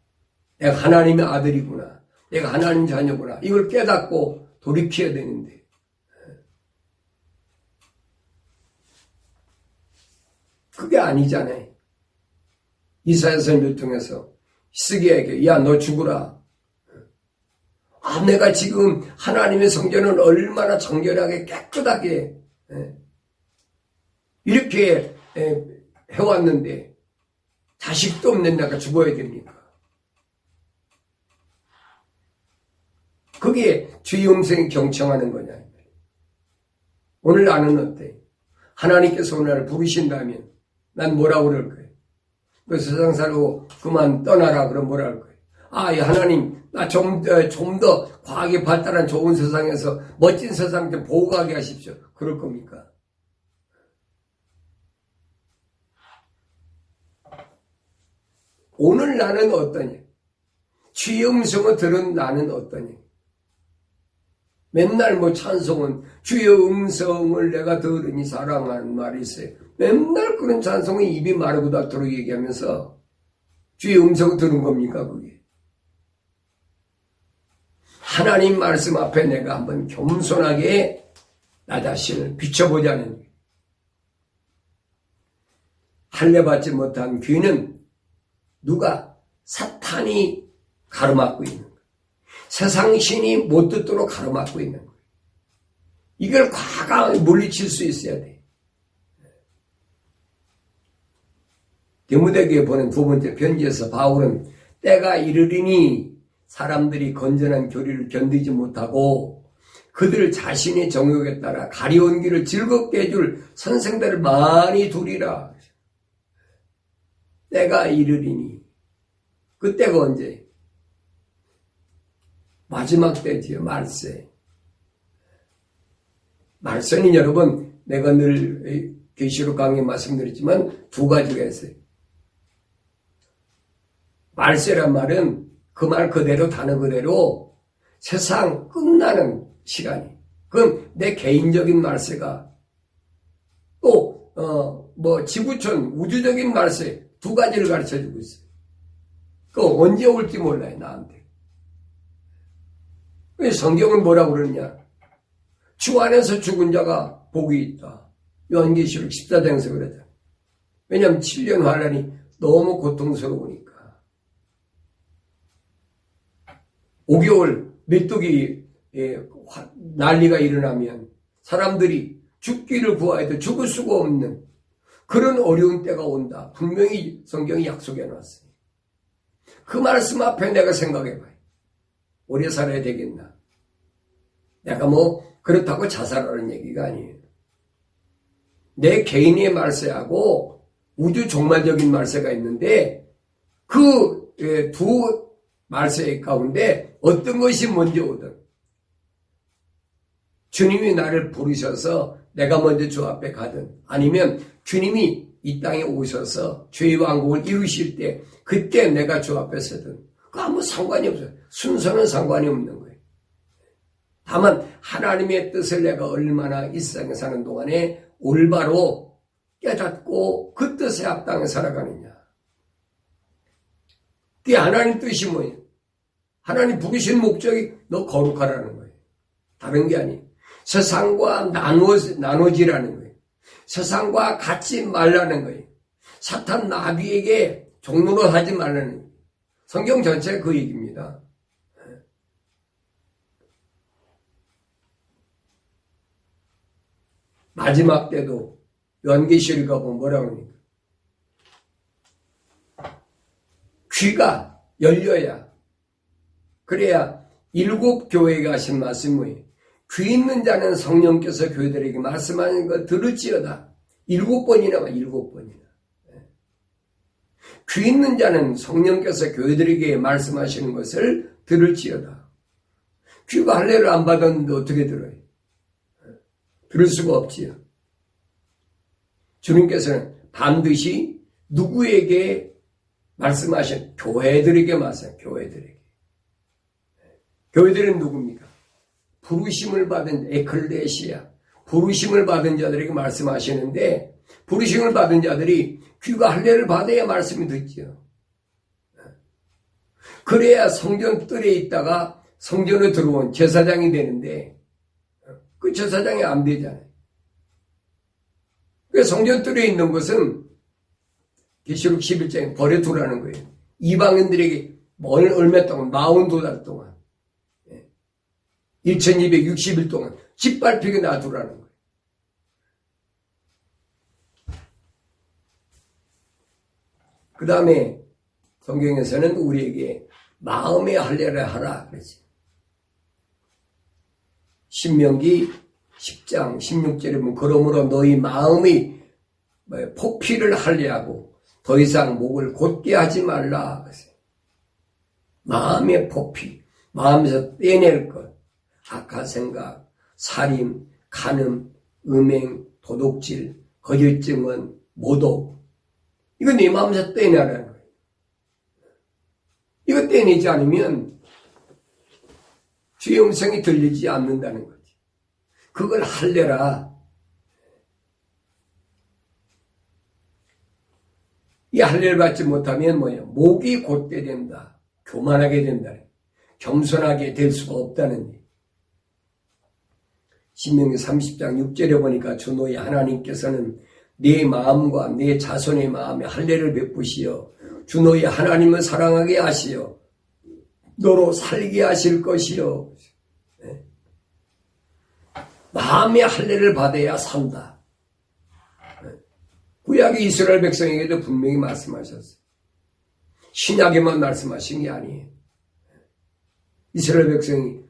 Speaker 1: 내가 하나님의 아들이구나. 내가 하나님 자녀구나. 이걸 깨닫고 돌이켜야 되는데 그게 아니잖아요. 이사야서를 통해서 히스기야에게 야, 너 죽으라. 내가 지금 하나님의 성전을 얼마나 정결하게 깨끗하게 이렇게 해왔는데 자식도 없는 내가 죽어야 됩니까? 그게 주의 음성에 경청하는 거냐. 오늘 나는 어때? 하나님께서 오늘 부르신다면 난 뭐라고 그럴 거예요? 그 세상 살고 그만 떠나라 그럼 뭐라 할 거예요? 하나님 나 좀 더 과학이 발달한 좋은 세상에서 멋진 세상 좀 보고 가게 하십시오. 그럴 겁니까? 오늘 나는 어떠냐? 주의 음성을 들은 나는 어떠냐? 맨날 찬송은 주의 음성을 내가 들으니 사랑하는 말이 있어요. 맨날 그런 찬송을 입이 마르고 닳도록 얘기하면서 주의 음성을 들은 겁니까 그게? 하나님 말씀 앞에 내가 한번 겸손하게 나 자신을 비춰보자는 거예요. 할례받지 못한 귀는 누가? 사탄이 가로막고 있는 거예요. 세상 신이 못 듣도록 가로막고 있는 거예요. 이걸 과감하게 물리칠 수 있어야 돼요. 디모데에게 보낸 두 번째 편지에서 바울은 때가 이르리니 사람들이 건전한 교리를 견디지 못하고 그들 자신의 정욕에 따라 가려운 길을 즐겁게 해줄 선생들을 많이 두리라. 때가 이르리니. 그때가 언제? 마지막 때지요. 말세. 말세는 여러분 내가 늘 계시록 강의 말씀드렸지만 두 가지가 있어요. 말세란 말은 그 말 그대로 단어 그대로 세상 끝나는 시간이. 그건 내 개인적인 말세가 또 지구촌 우주적인 말세 두 가지를 가르쳐주고 있어요. 그 언제 올지 몰라요 나한테. 성경은 뭐라고 그러느냐? 주 안에서 죽은 자가 복이 있다. 요한계시록 14장에서 그러잖아. 왜냐하면 7년 환란이 너무 고통스러우니까. 5개월 메뚜기 난리가 일어나면 사람들이 죽기를 구하여도 죽을 수가 없는 그런 어려운 때가 온다. 분명히 성경이 약속해 놨어요. 그 말씀 앞에 내가 생각해 봐요. 오래 살아야 되겠나? 내가 그렇다고 자살하는 얘기가 아니에요. 내 개인의 말세하고 우주 종말적인 말세가 있는데 그 두 말세 가운데 어떤 것이 먼저 오든 주님이 나를 부르셔서 내가 먼저 주 앞에 가든 아니면 주님이 이 땅에 오셔서 주의 왕국을 이루실 때 그때 내가 주 앞에 서든 그 아무 상관이 없어요. 순서는 상관이 없는 거예요. 다만 하나님의 뜻을 내가 얼마나 이 세상에 사는 동안에 올바로 깨닫고 그 뜻에 합당해 살아가느냐. 그게 하나님 뜻이 뭐예요? 하나님 부르신 목적이 너 거룩하라는 거예요. 다른 게 아니에요. 세상과 나눠지라는 거예요. 세상과 같이 말라는 거예요. 사탄 나비에게 종로로 하지 말라는 거예요. 성경 전체가 그 얘기입니다. 마지막 때도 요한계시록 가보면 뭐라고 합니까? 귀가 열려야 그래야 일곱 교회가 하신 말씀이 귀 있는 자는 성령께서 교회들에게 말씀하는 것 들을지어다. 7번이나 7번이나. 귀 있는 자는 성령께서 교회들에게 말씀하시는 것을 들을지어다. 귀가 할례를 안 받았는데 어떻게 들어요? 들을 수가 없지요. 주님께서는 반드시 누구에게 말씀하신 교회들에게 말씀, 교회들에게. 교회들은 누굽니까? 부르심을 받은 에클레시아, 부르심을 받은 자들에게 말씀하시는데 부르심을 받은 자들이 귀가 할례를 받아야 말씀이 듣지요. 그래야 성전 뜰에 있다가 성전에 들어온 제사장이 되는데 그 제사장이 안 되잖아요. 그 성전 뜰에 있는 것은 계시록 11장에 버려두라는 거예요. 이방인들에게 얼마 동안 42달 동안 1260일 동안 짓밟히게 놔두라는 거예요. 그 다음에 성경에서는 우리에게 마음의 할례를 하라 그랬지. 신명기 10장 16절에 보면 그러므로 너희 마음의 포피를 할례하고 더 이상 목을 곧게 하지 말라. 마음의 포피, 마음에서 떼낼 것, 악한 생각, 살인, 간음, 음행, 도둑질, 거짓 증언, 모독, 이거 네 마음에서 떼내라는 거예요. 이거 떼내지 않으면 주의 음성이 들리지 않는다는 거지. 그걸 할례라. 이 할례를 받지 못하면 뭐예요? 목이 곧게 된다. 교만하게 된다. 겸손하게 될 수가 없다는 얘기. 신명기 30장 6절에 보니까 주 너희 하나님께서는 네 마음과 네 자손의 마음에 할례를 베푸시어 주 너희 하나님을 사랑하게 하시어 너로 살게 하실 것이요. 네. 마음의 할례를 받아야 산다. 네. 구약의 이스라엘 백성에게도 분명히 말씀하셨어요. 신약에만 말씀하신 게 아니에요. 이스라엘 백성이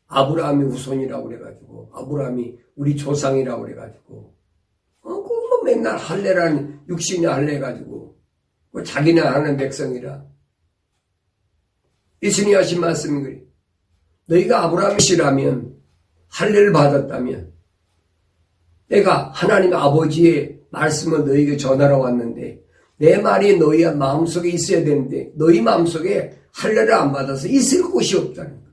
Speaker 1: 아브라함의 후손이라고 그래가지고 아브라함이 우리 조상이라고 그래가지고 그거 맨날 할례라는 육신의 할례 가지고 자기네 하는 백성이라 예수님이 하신 말씀이 그래. 너희가 아브라함이시라면 할례를 받았다면 내가 하나님 아버지의 말씀을 너희에게 전하러 왔는데 내 말이 너희 마음속에 있어야 되는데 너희 마음속에 할례를 안 받아서 있을 곳이 없다는 거예요.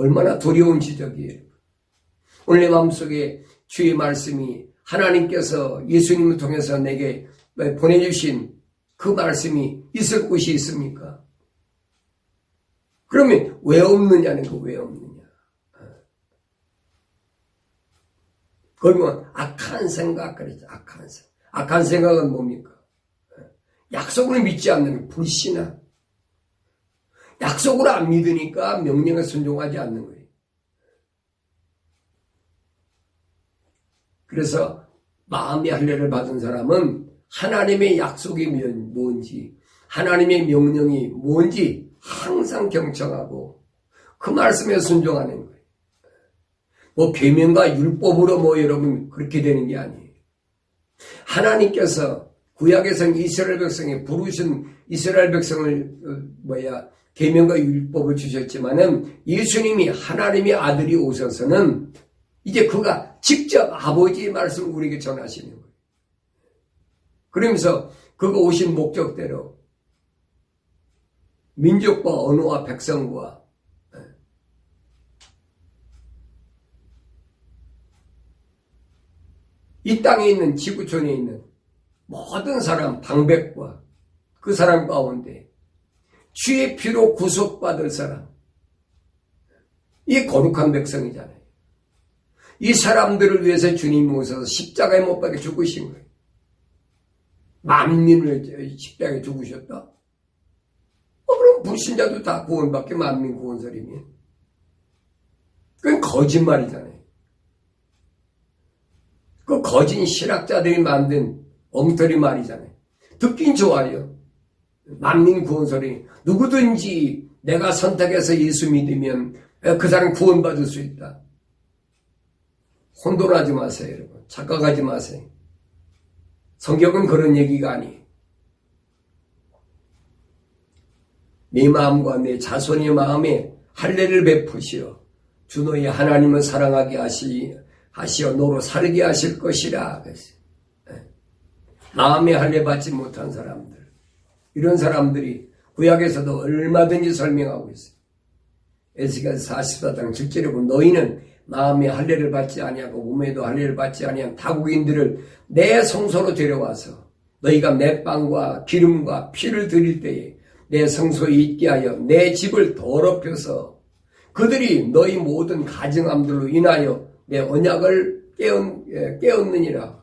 Speaker 1: 얼마나 두려운 지적이에요. 오늘 내 마음속에 주의 말씀이 하나님께서 예수님을 통해서 내게 보내주신 그 말씀이 있을 곳이 있습니까? 그러면 왜 없느냐는 거 왜 없느냐. 거기 보면 악한 생각 그랬죠. 악한 생각. 악한 생각은 뭡니까? 약속을 믿지 않는 불신앙. 약속을 안 믿으니까 명령에 순종하지 않는 거예요. 그래서 마음의 할례를 받은 사람은 하나님의 약속이 뭔지 하나님의 명령이 뭔지 항상 경청하고 그 말씀에 순종하는 거예요. 뭐 계명과 율법으로 여러분 그렇게 되는 게 아니에요. 하나님께서 구약에서 이스라엘 백성에 부르신 이스라엘 백성을 계명과 율법을 주셨지만은 예수님이 하나님의 아들이 오셔서는 이제 그가 직접 아버지의 말씀을 우리에게 전하시는 거예요. 그러면서 그가 오신 목적대로 민족과 언어와 백성과 이 땅에 있는 지구촌에 있는 모든 사람 방백과 그 사람 가운데 주의 피로 구속받을 사람 이 거룩한 백성이잖아요. 이 사람들을 위해서 주님이 오셔서 십자가에 못 박혀 죽으신 거예요. 만민을 십자가에 죽으셨다? 그럼 불신자도 다 구원받게 만민 구원설이면 그건 거짓말이잖아요. 그 거짓 신학자들이 만든 엉터리 말이잖아요. 듣긴 좋아요. 만민 구원설이 누구든지 내가 선택해서 예수 믿으면 그 사람 구원받을 수 있다. 혼돈하지 마세요, 여러분. 착각하지 마세요. 성경은 그런 얘기가 아니에요. 네 마음과 내 자손의 마음에 할례를 베푸시어 주 너희 하나님을 사랑하게 하시어 너로 살게 하실 것이라. 마음에 할례 받지 못한 사람들, 이런 사람들이 구약에서도 얼마든지 설명하고 있어요. 에스겔서 44장 7절에 보면 너희는 마음에 할례를 받지 아니하고 몸에도 할례를 받지 아니한 타국인들을 내 성소로 데려와서 너희가 내 빵과 기름과 피를 드릴 때에 내 성소에 있게 하여 내 집을 더럽혀서 그들이 너희 모든 가증함들로 인하여 내 언약을 깨었느니라.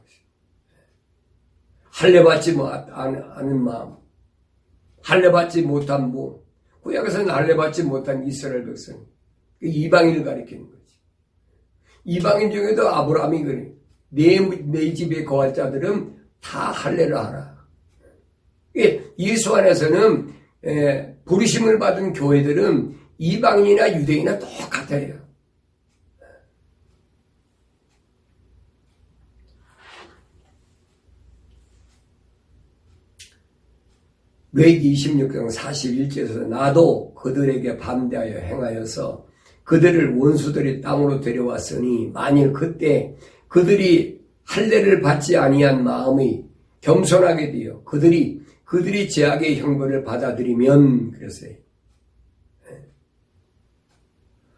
Speaker 1: 할례 받지 않은 마음, 할례 받지 못한 몸, 구약에서는 할례 받지 못한 이스라엘 백성, 이방인을 가리키는 거지. 이방인 중에도 아브라함이 그래. 내 집에 거할 자들은 다 할례를 하라. 예수 안에서는 부르심을 받은 교회들은 이방인이나 유대인이나 똑같아요. 레위기 26장 41절에서 나도 그들에게 반대하여 행하여서 그들을 원수들의 땅으로 데려왔으니 만일 그때 그들이 할례를 받지 아니한 마음이 겸손하게 되어 그들이 죄악의 형벌을 받아들이면, 그랬어요.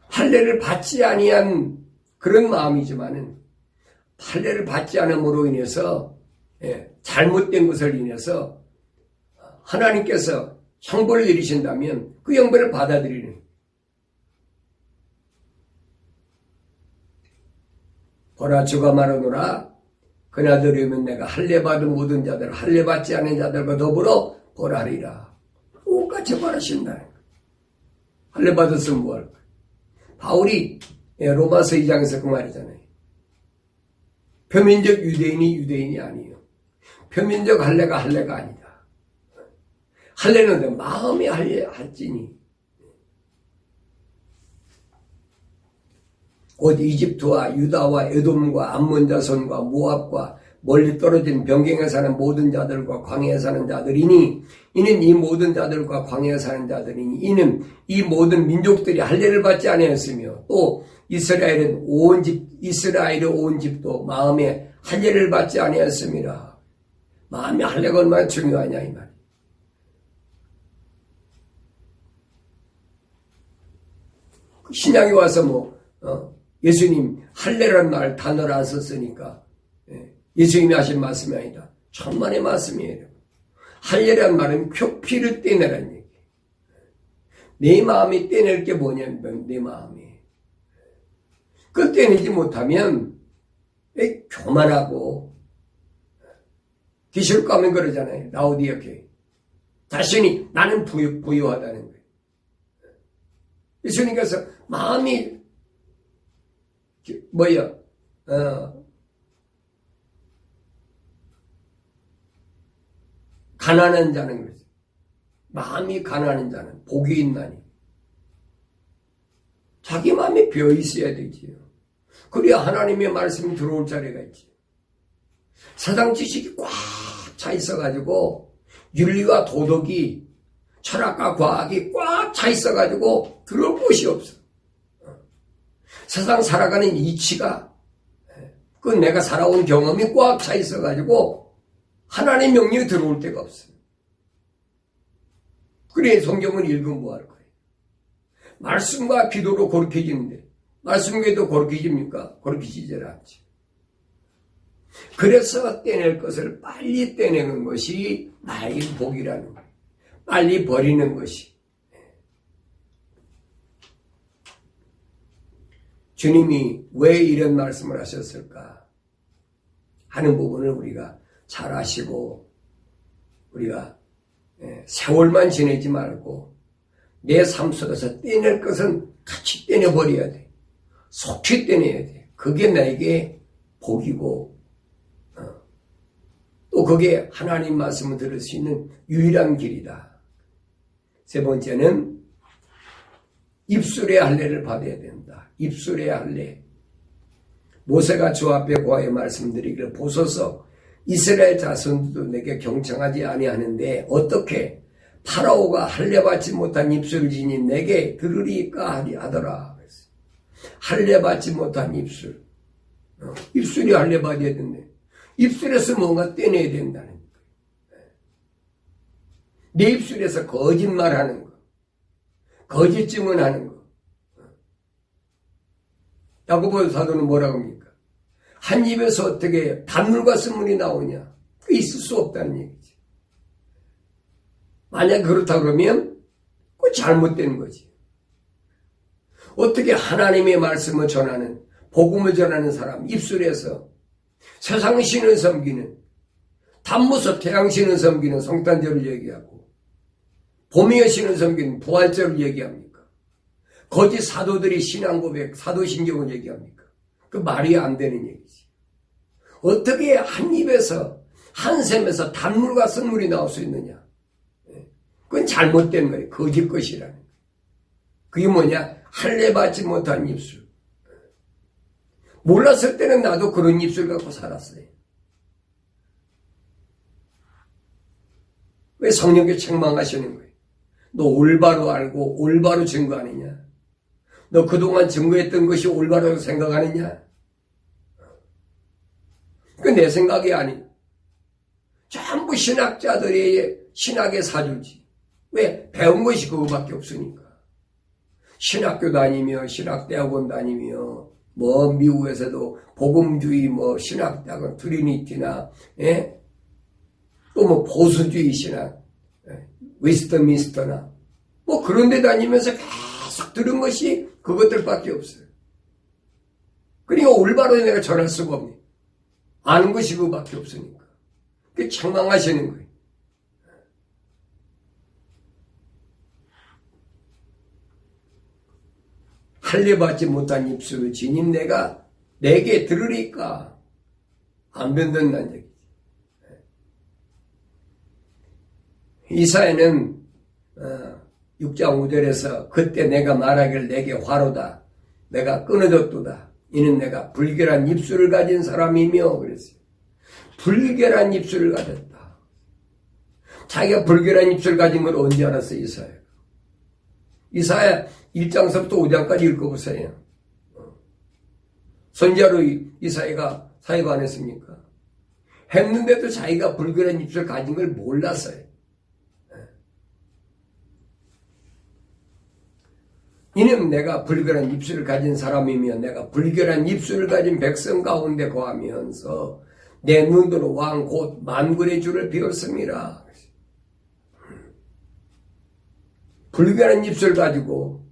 Speaker 1: 할례를 받지 아니한 그런 마음이지만은 할례를 받지 않음으로 인해서 잘못된 것을 인해서 하나님께서 형벌을 내리신다면 그 형벌을 받아들이는, 보라 주가 말하노라 그날들이면 내가 할례 받은 모든 자들 할례 받지 않은 자들과 더불어 벌하리라. 똑같이 말하신다. 할례 받았으면 뭐 할까? 바울이 로마서 2장에서 그 말이잖아요. 표면적 유대인이 아니에요. 표면적 할례가 아니다. 할례는 마음의 할지니 곧 이집트와 유다와 에돔과 암몬 자손과 모압과 멀리 떨어진 변경에 사는 모든 자들과 광야에 사는 자들이니 이는 이 모든 자들과 광야에 사는 자들이니 이는 이 모든 민족들이 할례를 받지 아니하였으며 또 이스라엘의 온 집도 마음에 할례를 받지 아니하였습니다. 마음의 할례가 얼마나 중요하냐 이 말. 신약에 와서 예수님 할례라는 말 단어를 안 썼으니까 예수님이 하신 말씀이 아니다. 천만의 말씀이에요. 할례라는 말은 표피를 떼내라는 얘기. 내 마음이 떼낼 게 뭐냐면 내 마음이. 그걸 떼내지 못하면 교만하고 기술 가면 그러잖아요. 라오디아 교회. 자신이 나는 부유하다는 거예요. 예수님께서 마음이 가난한 자는 거죠. 마음이 가난한 자는 복이 있나니. 자기 마음이 비어 있어야 되지요. 그래야 하나님의 말씀이 들어올 자리가 있지. 세상 지식이 꽉 차 있어가지고 윤리와 도덕이 철학과 과학이 꽉 차 있어가지고 들어올 곳이 없어. 세상 살아가는 이치가 그 내가 살아온 경험이 꽉 차 있어가지고 하나님의 명령이 들어올 데가 없어요. 그래 성경을 읽으면 뭐 할 거예요? 말씀과 기도로 거룩해지는데 말씀과도 거룩해집니까? 거룩해지질 않지. 그래서 떼낼 것을 빨리 떼내는 것이 나의 복이라는 거예요. 빨리 버리는 것이. 주님이 왜 이런 말씀을 하셨을까 하는 부분을 우리가 잘 아시고 우리가 세월만 지내지 말고 내 삶 속에서 떼낼 것은 같이 떼내버려야 돼. 속히 떼내야 돼. 그게 나에게 복이고 또 그게 하나님 말씀을 들을 수 있는 유일한 길이다. 세 번째는 입술의 할례를 받아야 된다. 입술의 할례. 모세가 주 앞에 고하여 말씀드리기를 보소서 이스라엘 자손들도 내게 경청하지 아니하는데 어떻게 파라오가 할례받지 못한 입술을 지니 내게 들으리까 하더라. 할례받지 못한 입술. 입술이 할례받아야 된대. 입술에서 뭔가 떼내야 된다는 거예요. 내 입술에서 거짓말하는 거. 거짓 증언하는 거. 야고보 사도는 뭐라고 합니까? 한 입에서 어떻게 단물과 쓴물이 나오냐? 그 있을 수 없다는 얘기지. 만약 그렇다 그러면 그 잘못된 거지. 어떻게 하나님의 말씀을 전하는, 복음을 전하는 사람 입술에서 세상 신을 섬기는, 단무서 태양 신을 섬기는 성탄절을 얘기하고 봄의 신을 섬기는 부활절을 얘기합니까? 거짓 사도들이 신앙 고백, 사도신경을 얘기합니까? 그 말이 안 되는 얘기지. 어떻게 한 입에서, 한 샘에서 단물과 쓴물이 나올 수 있느냐? 그건 잘못된 거예요. 거짓 것이라는 거예요. 그게 뭐냐? 할례받지 못한 입술. 몰랐을 때는 나도 그런 입술 갖고 살았어요. 왜 성령께 책망하시는 거예요? 너 올바로 알고 올바로 증거하느냐? 너 그동안 증거했던 것이 올바르다고 생각하느냐? 그 내 생각이 아니. 전부 신학자들의 신학의 사주지. 왜? 배운 것이 그거밖에 없으니까. 신학교 다니며 신학대학원 다니며 뭐 미국에서도 복음주의 뭐 신학대학원 트리니티나 또 뭐 보수주의 신학 웨스트민스터나 뭐 그런 데 다니면서 계속 들은 것이 그것들밖에 없어요. 그러니까 올바로 내가 전할 수가 없네. 아는 것이 그거밖에 없으니까. 그게 책망하시는 거예요. 할례받지 못한 입술을 지닌 내게 들으리까 안 변된다는 얘기지. 이사야는 6장 5절에서 그때 내가 말하기를 내게 화로다. 내가 끊어졌도다. 이는 내가 불결한 입술을 가진 사람이며 그랬어요. 불결한 입술을 가졌다. 자기가 불결한 입술을 가진 걸 언제 알았어요? 이사야 1장서부터 5장까지 읽어보세요. 선지자로 이사야가 사역 안 했습니까? 했는데도 자기가 불결한 입술 가진 걸 몰랐어요. 이는 내가 불결한 입술을 가진 사람이며 내가 불결한 입술을 가진 백성 가운데 거하면서 내 눈으로 왕 곧 만군의 주를 비웠습니다. 불결한 입술 가지고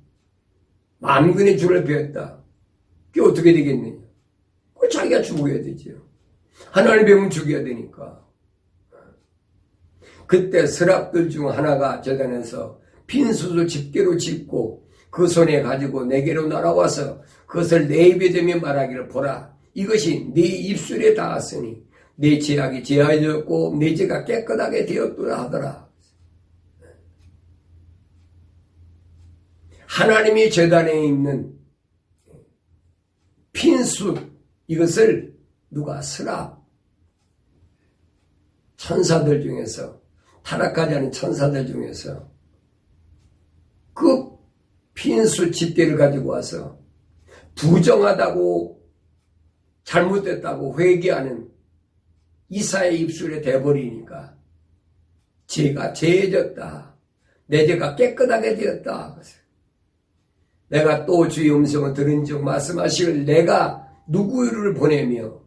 Speaker 1: 만군의 주를 비웠다. 그게 어떻게 되겠느냐? 그 자기가 죽어야 되지요. 하나님 배우면 죽여야 되니까. 그때 서랍들 중 하나가 재단에서 핀수를 집게로 짚고 그 손에 가지고 내게로 날아와서 그것을 내 입에 대며 말하기를 보라. 이것이 네 입술에 닿았으니 내 죄악이 제하여졌고 내 죄가 깨끗하게 되었더라 하더라. 하나님이 제단에 있는 핀수 이것을 누가 서랍 천사들 중에서 타락하지 않은 천사들 중에서 그 핀수 집게를 가지고 와서 부정하다고 잘못됐다고 회개하는 이사의 입술에 대버리니까 죄가 죄해졌다. 내 죄가 깨끗하게 되었다. 내가 또 주의 음성을 들은 즉 말씀하시길 내가 누구를 보내며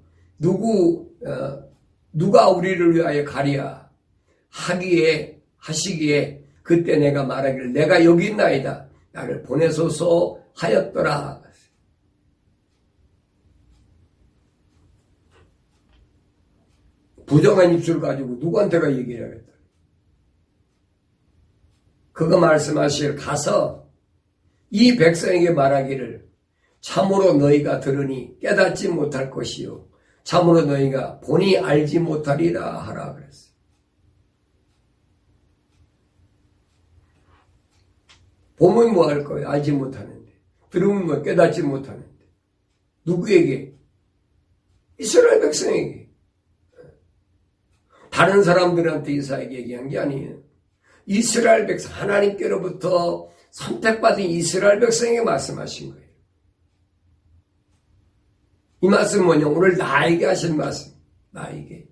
Speaker 1: 누가 우리를 위하여 가랴 하시기에 그때 내가 말하기를 내가 여기 있나이다. 나를 보내소서 하였더라. 부정한 입술 가지고 누구한테가 얘기를 하겠다. 그거 말씀하실 가서 이 백성에게 말하기를 참으로 너희가 들으니 깨닫지 못할 것이요 참으로 너희가 보니 알지 못하리라 하라 그랬어요. 보면 뭐 할 거예요? 알지 못하는데. 들으면 뭐 깨닫지 못하는데. 누구에게? 이스라엘 백성에게. 다른 사람들한테 이사야에게 얘기한 게 아니에요. 이스라엘 백성, 하나님께로부터 선택받은 이스라엘 백성에게 말씀하신 거예요. 이 말씀은 뭐냐? 오늘 나에게 하신 말씀. 나에게.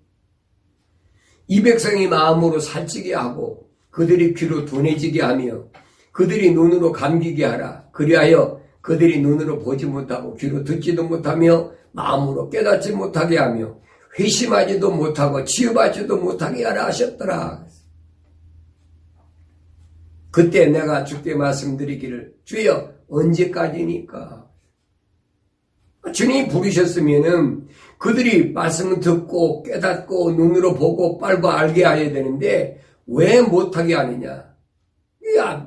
Speaker 1: 이 백성이 마음으로 살찌게 하고 그들이 귀로 둔해지게 하며 그들이 눈으로 감기게 하라. 그리하여 그들이 눈으로 보지 못하고 귀로 듣지도 못하며 마음으로 깨닫지 못하게 하며 회심하지도 못하고 치유받지도 못하게 하라 하셨더라. 그때 내가 주께 말씀드리기를 주여 언제까지니까. 주님이 부르셨으면은 그들이 말씀을 듣고 깨닫고 눈으로 보고 빨고 알게 해야 되는데 왜 못하게 하느냐.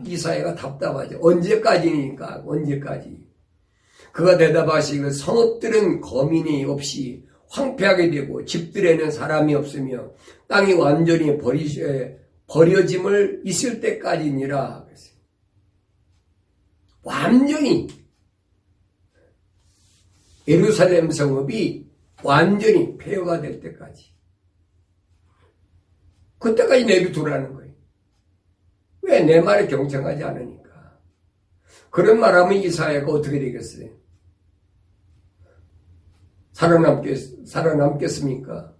Speaker 1: 이사야가 답답하죠. 언제까지니까. 언제까지. 그가 대답하시기를 성읍들은 거민이 없이 황폐하게 되고 집들에는 사람이 없으며 땅이 완전히 버려짐을 있을 때까지니라. 완전히 예루살렘 성읍이 완전히 폐허가 될 때까지. 그때까지 내비두라는 거예요. 왜? 내 말에 경청하지 않으니까. 그런 말하면 이사야가 어떻게 되겠어요? 살아남겠습니까?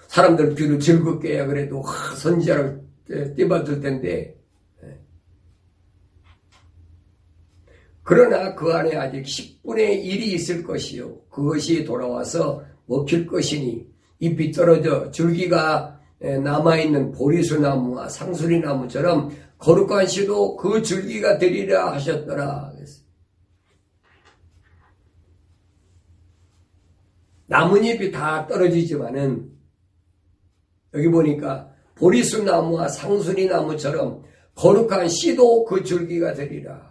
Speaker 1: 사람들 귀를 즐겁게 해야 그래도 선지자를 띠받을 텐데. 그러나 그 안에 아직 10분의 1이 있을 것이요. 그것이 돌아와서 먹힐 것이니 잎이 떨어져 줄기가 남아있는 보리수나무와 상수리나무처럼 거룩한 씨도 그 줄기가 되리라 하셨더라. 나뭇잎이 다 떨어지지만은 여기 보니까 보리수나무와 상수리나무처럼 거룩한 씨도 그 줄기가 되리라.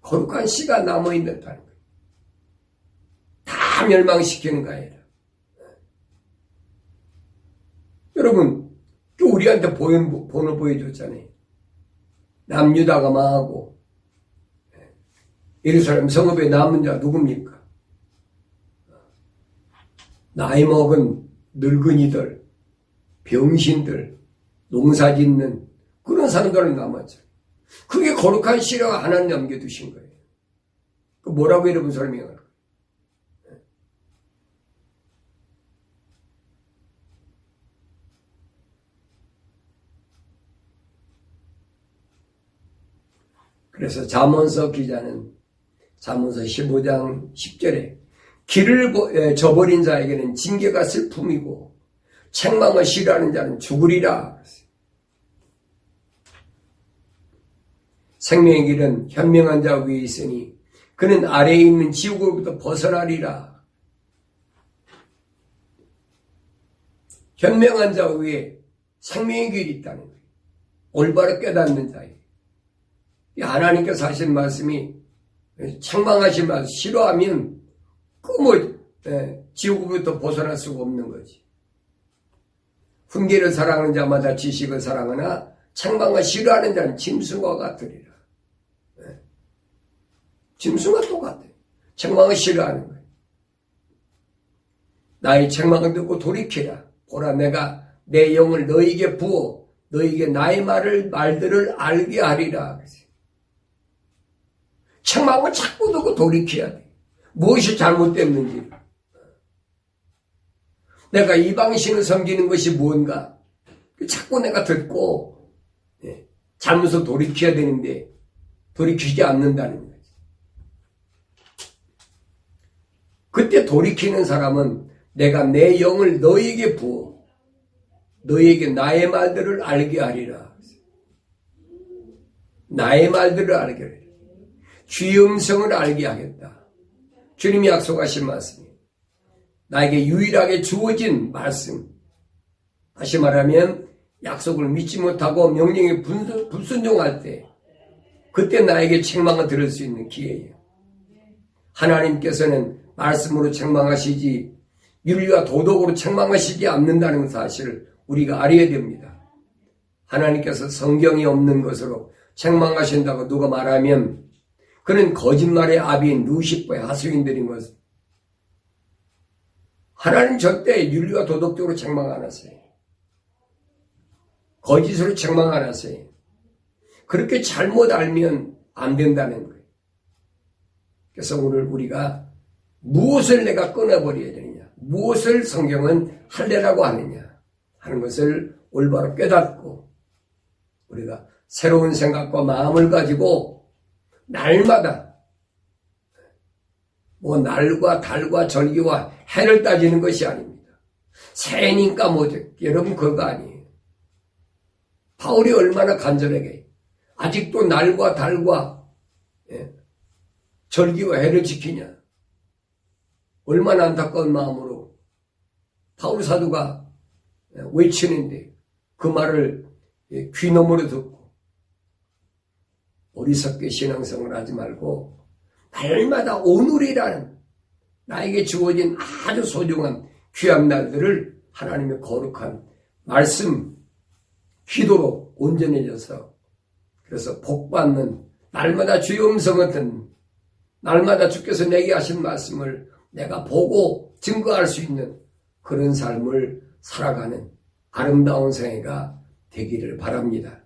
Speaker 1: 거룩한 씨가 남아있는다는 거예요. 다 멸망시키는 거 아니라. 여러분, 우리한테 본을 보여줬잖아요. 남유다가 망하고 예루살렘 성읍에 남은 자 누굽니까? 나이 먹은 늙은이들, 병신들, 농사짓는 그런 사람들은 남았죠. 그게 거룩한 씨라고 하나님 남겨두신 거예요. 뭐라고 여러분 설명할까요? 그래서 잠언서 기자는 잠언서 15장 10절에 길을 저버린 자에게는 징계가 슬픔이고 책망을 싫어하는 자는 죽으리라. 생명의 길은 현명한 자 위에 있으니 그는 아래에 있는 지옥으로부터 벗어나리라. 현명한 자 위에 생명의 길이 있다는 거예요. 올바로 깨닫는 자예요. 하나님께서 하신 말씀이 책망하신 말씀 싫어하면 지옥으로부터 벗어날 수가 없는 거지. 훈계를 사랑하는 자마다 지식을 사랑하나 책망을 싫어하는 자는 짐승과 같으리라. 짐승과 똑같아. 책망을 싫어하는 거예요. 나의 책망을 듣고 돌이키라. 보라, 내가 내 영을 너에게 부어 너에게 나의 말들을 알게 하리라. 책망을 자꾸 듣고 돌이켜야 돼. 무엇이 잘못됐는지. 내가 이방신을 섬기는 것이 무언가. 자꾸 내가 듣고 잘못을 돌이켜야 되는데 돌이키지 않는다는 거지. 그때 돌이키는 사람은 내가 내 영을 너에게 부어 너에게 나의 말들을 알게 하리라. 나의 말들을 알게 하리라. 주의 음성을 알게 하겠다. 주님이 약속하신 말씀이에요. 나에게 유일하게 주어진 말씀. 다시 말하면 약속을 믿지 못하고 명령에 불순종할 때 그때 나에게 책망을 들을 수 있는 기회예요. 하나님께서는 말씀으로 책망하시지 윤리와 도덕으로 책망하시지 않는다는 사실을 우리가 알아야 됩니다. 하나님께서 성경이 없는 것으로 책망하신다고 누가 말하면 그는 거짓말의 아비인 루시퍼의 하수인들인 것. 하나님 절대 윤리와 도덕적으로 책망 안 하세요. 거짓으로 책망 안 하세요. 그렇게 잘못 알면 안 된다는 거예요. 그래서 오늘 우리가 무엇을 내가 끊어버려야 되느냐, 무엇을 성경은 할례라고 하느냐 하는 것을 올바로 깨닫고 우리가 새로운 생각과 마음을 가지고 날마다 뭐 날과 달과 절기와 해를 따지는 것이 아닙니다. 새니까 뭐죠? 여러분 그거 아니에요. 바울이 얼마나 간절하게 아직도 날과 달과 절기와 해를 지키냐. 얼마나 안타까운 마음으로 바울 사도가 외치는데 그 말을 귀 너머로 듣고 어리석게 신앙생활을 하지 말고 날마다 오늘이라는 나에게 주어진 아주 소중한 귀한 날들을 하나님의 거룩한 말씀, 기도로 온전해져서 그래서 복받는 날마다 주의 음성을 듣는 날마다 주께서 내게 하신 말씀을 내가 보고 증거할 수 있는 그런 삶을 살아가는 아름다운 생애가 되기를 바랍니다.